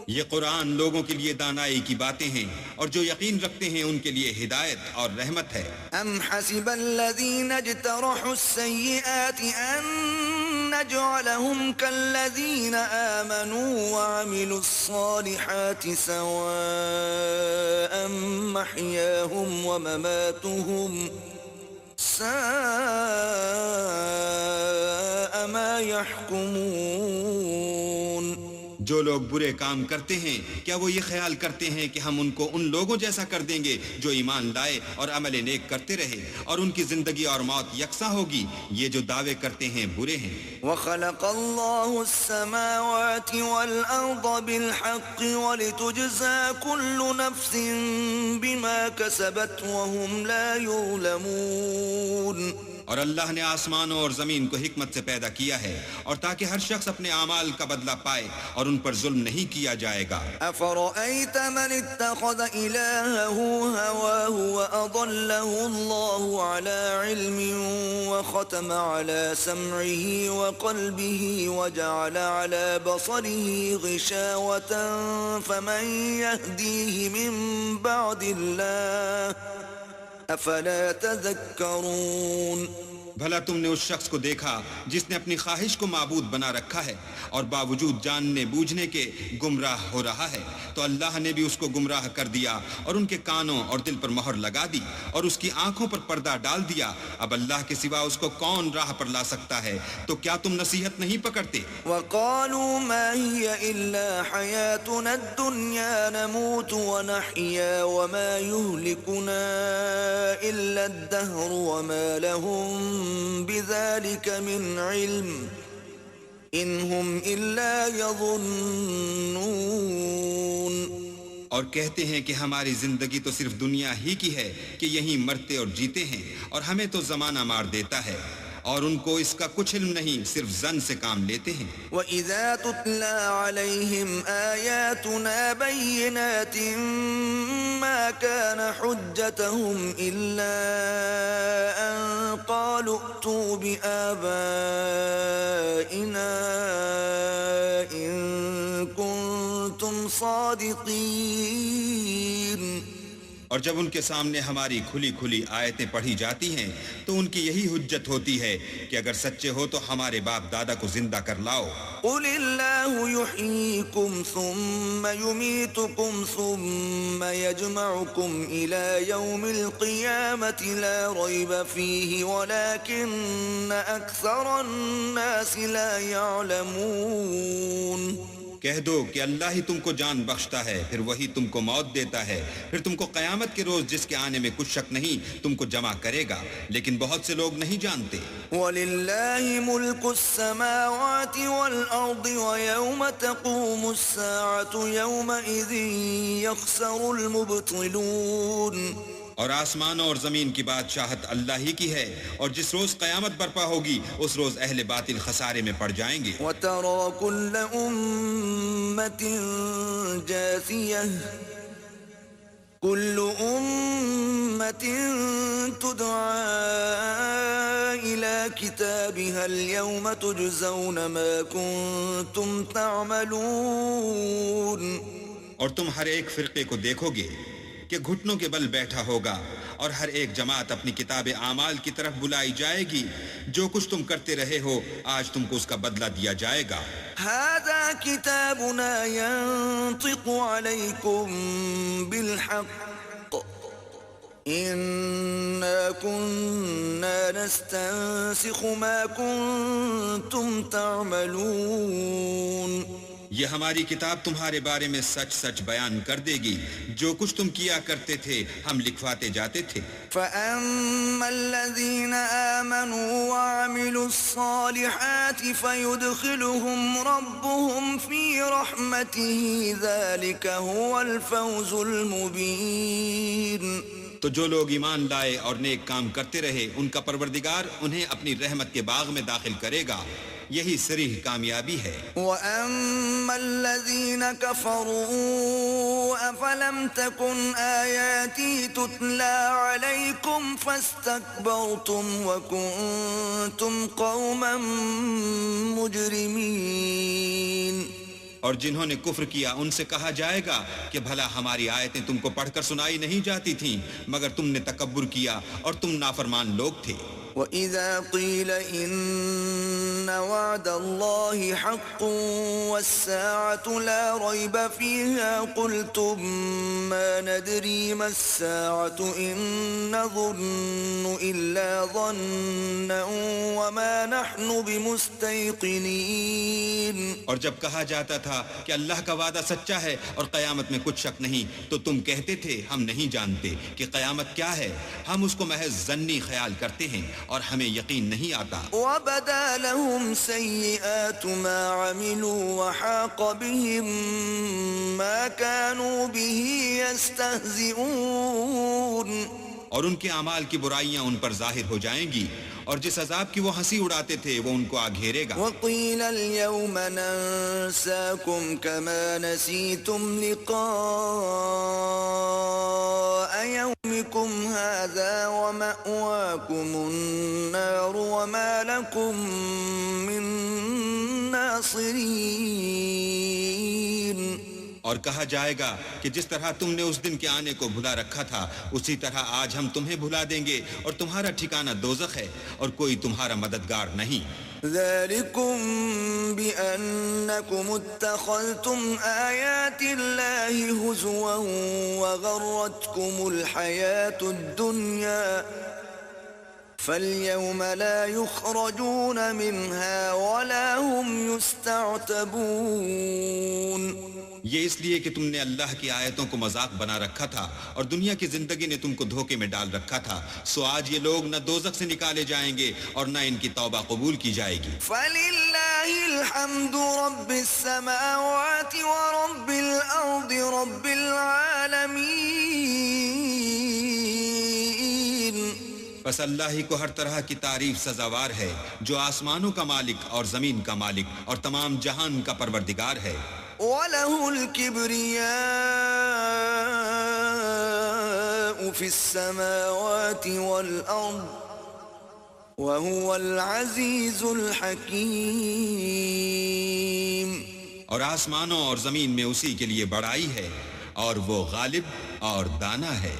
یہ قرآن لوگوں کے لیے دانائی کی باتیں ہیں اور جو یقین رکھتے ہیں ان کے لیے ہدایت اور رحمت ہے۔ ام حسب الذين اجترحوا السيئات ان نجعلهم كالذين آمنوا وعملوا الصالحات سواء محياهم ومماتهم ساء ما يحكمون۔ جو لوگ برے کام کرتے ہیں کیا وہ یہ خیال کرتے ہیں کہ ہم ان کو ان لوگوں جیسا کر دیں گے جو ایمان لائے اور عمل نیک کرتے رہے اور ان کی زندگی اور موت یکساں ہوگی؟ یہ جو دعوے کرتے ہیں برے ہیں۔ وَخَلَقَ اللَّهُ السَّمَاوَاتِ وَالْأَرْضَ بِالْحَقِّ وَلِتُجْزَى كُلُّ نَفْسٍ بِمَا كَسَبَتْ وَهُمْ لَا يُظْلَمُونَ۔ اور اللہ نے آسمانوں اور زمین کو حکمت سے پیدا کیا ہے اور تاکہ ہر شخص اپنے اعمال کا بدلہ پائے اور ان پر ظلم نہیں کیا جائے گا۔ أفرأيت من اتخذ إلهه هواه وأضله الله على علم وختم على سمعه وقلبه وجعل على بصره غشاوة فمن يهديه من بعد الله أفلا تذكرون۔ بھلا تم نے اس شخص کو دیکھا جس نے اپنی خواہش کو معبود بنا رکھا ہے اور باوجود جاننے بوجھنے کے گمراہ ہو رہا ہے، تو اللہ نے بھی اس کو گمراہ کر دیا اور ان کے کانوں اور دل پر مہر لگا دی اور اس کی آنکھوں پر پردہ ڈال دیا۔ اب اللہ کے سوا اس کو کون راہ پر لا سکتا ہے؟ تو کیا تم نصیحت نہیں پکڑتے؟ وقالوا ما هي إلا حياتنا الدنيا نموت ونحيا وما يهلكنا إلا الدهر وما لهم بذلك من علم إن هم إلا يظنون۔ اور کہتے ہیں کہ ہماری زندگی تو صرف دنیا ہی کی ہے کہ یہیں مرتے اور جیتے ہیں اور ہمیں تو زمانہ مار دیتا ہے، اور ان کو اس کا کچھ علم نہیں، صرف ظن سے کام لیتے ہیں۔ وَإِذَا تُتْلَى عَلَيْهِمْ آيَاتُنَا بَيِّنَاتٍ مَا كَانَ حُجَّتَهُمْ إِلَّا أَن قَالُوا ائْتُوا بِآبَائِنَا إِن كُنتُمْ صَادِقِينَ۔ اور جب ان کے سامنے ہماری کھلی کھلی آیتیں پڑھی جاتی ہیں تو ان کی یہی حجت ہوتی ہے کہ اگر سچے ہو تو ہمارے باپ دادا کو زندہ کر لاؤ۔ قل اللہ یحییکم ثم یمیتکم ثم یجمعکم الی یوم القیامة لا ریب فیہ ولکن اکثر الناس لا یعلمون۔ کہہ دو کہ اللہ ہی تم کو جان بخشتا ہے، پھر وہی تم کو موت دیتا ہے، پھر تم کو قیامت کے روز جس کے آنے میں کچھ شک نہیں تم کو جمع کرے گا، لیکن بہت سے لوگ نہیں جانتے۔ وَلِلَّهِ مُلْكُ السَّمَاوَاتِ وَالْأَرْضِ وَيَوْمَ تَقُومُ السَّاعَةُ يَوْمَئِذٍ يَخْسَرُ الْمُبْطِلُونَ۔ اور آسمانوں اور زمین کی بادشاہت اللہ ہی کی ہے، اور جس روز قیامت برپا ہوگی اس روز اہل باطل خسارے میں پڑ جائیں گے۔ وَتَرَى كُلَّ أُمَّةٍ جَاثِيَةً كُلُّ أُمَّةٍ تُدْعَى إِلَى كِتَابِهَا الْيَوْمَ تُجْزَوْنَ مَا كُنتُمْ تَعْمَلُونَ۔ اور تم ہر ایک فرقے کو دیکھو گے کہ گھٹنوں کے بل بیٹھا ہوگا، اور ہر ایک جماعت اپنی کتاب اعمال کی طرف بلائی جائے گی، جو کچھ تم کرتے رہے ہو آج تم کو اس کا بدلہ دیا جائے گا۔ هذا كتابنا ينطق عليكم بالحق إنا كنا نستنسخ ما كنتم تعملون۔ یہ ہماری کتاب تمہارے بارے میں سچ سچ بیان کر دے گی، جو کچھ تم کیا کرتے تھے ہم لکھواتے جاتے تھے۔ فَأَمَّا الَّذِينَ آمَنُوا وَعَمِلُوا الصَّالِحَاتِ فَيُدْخِلُهُمْ رَبُّهُمْ فِي رَحْمَتِهِ ذَلِكَ هُوَ الْفَوْزُ الْمُبِينُ۔ تو جو لوگ ایمان لائے اور نیک کام کرتے رہے ان کا پروردگار انہیں اپنی رحمت کے باغ میں داخل کرے گا، یہی صریح کامیابی ہے۔ وَأَمَّا الَّذِينَ كَفَرُوا أَفَلَمْ تَكُنْ آيَاتِي تُتْلَى عَلَيْكُمْ فَاسْتَكْبَرْتُمْ وَكُنْتُمْ قَوْمًا مُجْرِمِينَ۔ اور جنہوں نے کفر کیا ان سے کہا جائے گا کہ بھلا ہماری آیتیں تم کو پڑھ کر سنائی نہیں جاتی تھیں، مگر تم نے تکبر کیا اور تم نافرمان لوگ تھے۔ وَإِذَا قِيلَ إِنَّ وَعْدَ اللَّهِ حَقٌّ وَالسَّاعَةُ لَا رَيْبَ فِيهَا قُلْتُمْ مَا نَدْرِي مَا السَّاعَةُ إِن نَّظُنُّ إِلَّا ظَنًّا وَمَا نَحْنُ بِمُسْتَيْقِنِينَ۔ اور جب کہا جاتا تھا کہ اللہ کا وعدہ سچا ہے اور قیامت میں کچھ شک نہیں، تو تم کہتے تھے ہم نہیں جانتے کہ قیامت کیا ہے، ہم اس کو محض ظنی خیال کرتے ہیں اور ہمیں یقین نہیں آتا۔ وَبَدَا لَهُمْ سَيِّئَاتُ مَا عَمِلُوا وَحَاقَ بِهِمْ مَا كَانُوا بِهِ يَسْتَهْزِئُونَ۔ اور ان کے اعمال کی برائیاں ان پر ظاہر ہو جائیں گی، اور جس عذاب کی وہ ہنسی اڑاتے تھے وہ ان کو آ گھیرے گا۔ وَقِيلَ الْيَوْمَ نَنسَاكُمْ كَمَا نَسِيتُمْ لِقَاءَ يَوْمِكُمْ هَذَا وَمَأْوَاكُمُ النَّارُ وَمَا لَكُمْ مِن نَاصِرِينَ۔ اور کہا جائے گا کہ جس طرح تم نے اس دن کے آنے کو بھلا رکھا تھا اسی طرح آج ہم تمہیں بھلا دیں گے، اور تمہارا ٹھکانہ دوزخ ہے اور کوئی تمہارا مددگار نہیں۔ ذَلِكُمْ بِأَنَّكُمُ اتَّخَذْتُمْ آيَاتِ اللَّهِ هُزُوًا وَغَرَّتْكُمُ الْحَيَاةُ الدُّنْيَا فَالْيَوْمَ لَا يُخْرَجُونَ مِنْهَا وَلَا هُمْ يُسْتَعْتَبُونَ۔ یہ اس لیے کہ تم نے اللہ کی آیتوں کو مذاق بنا رکھا تھا اور دنیا کی زندگی نے تم کو دھوکے میں ڈال رکھا تھا، سو آج یہ لوگ نہ دوزخ سے نکالے جائیں گے اور نہ ان کی توبہ قبول کی جائے گی۔ فَلِلَّهِ الْحَمْدُ رَبِّ السَّمَاوَاتِ وَرَبِّ الْأَرْضِ رَبِّ الْعَالَمِينَ۔ بس اللہ ہی کو ہر طرح کی تعریف سزاوار ہے، جو آسمانوں کا مالک اور زمین کا مالک اور تمام جہان کا پروردگار ہے۔ وَلَهُ الْكِبْرِيَاءُ فِي السَّمَاوَاتِ وَالْأَرْضِ وَهُوَ الْعَزِيزُ الْحَكِيمُ۔ اور آسمانوں اور زمین میں اسی کے لیے بڑائی ہے اور وہ غالب اور دانا ہے۔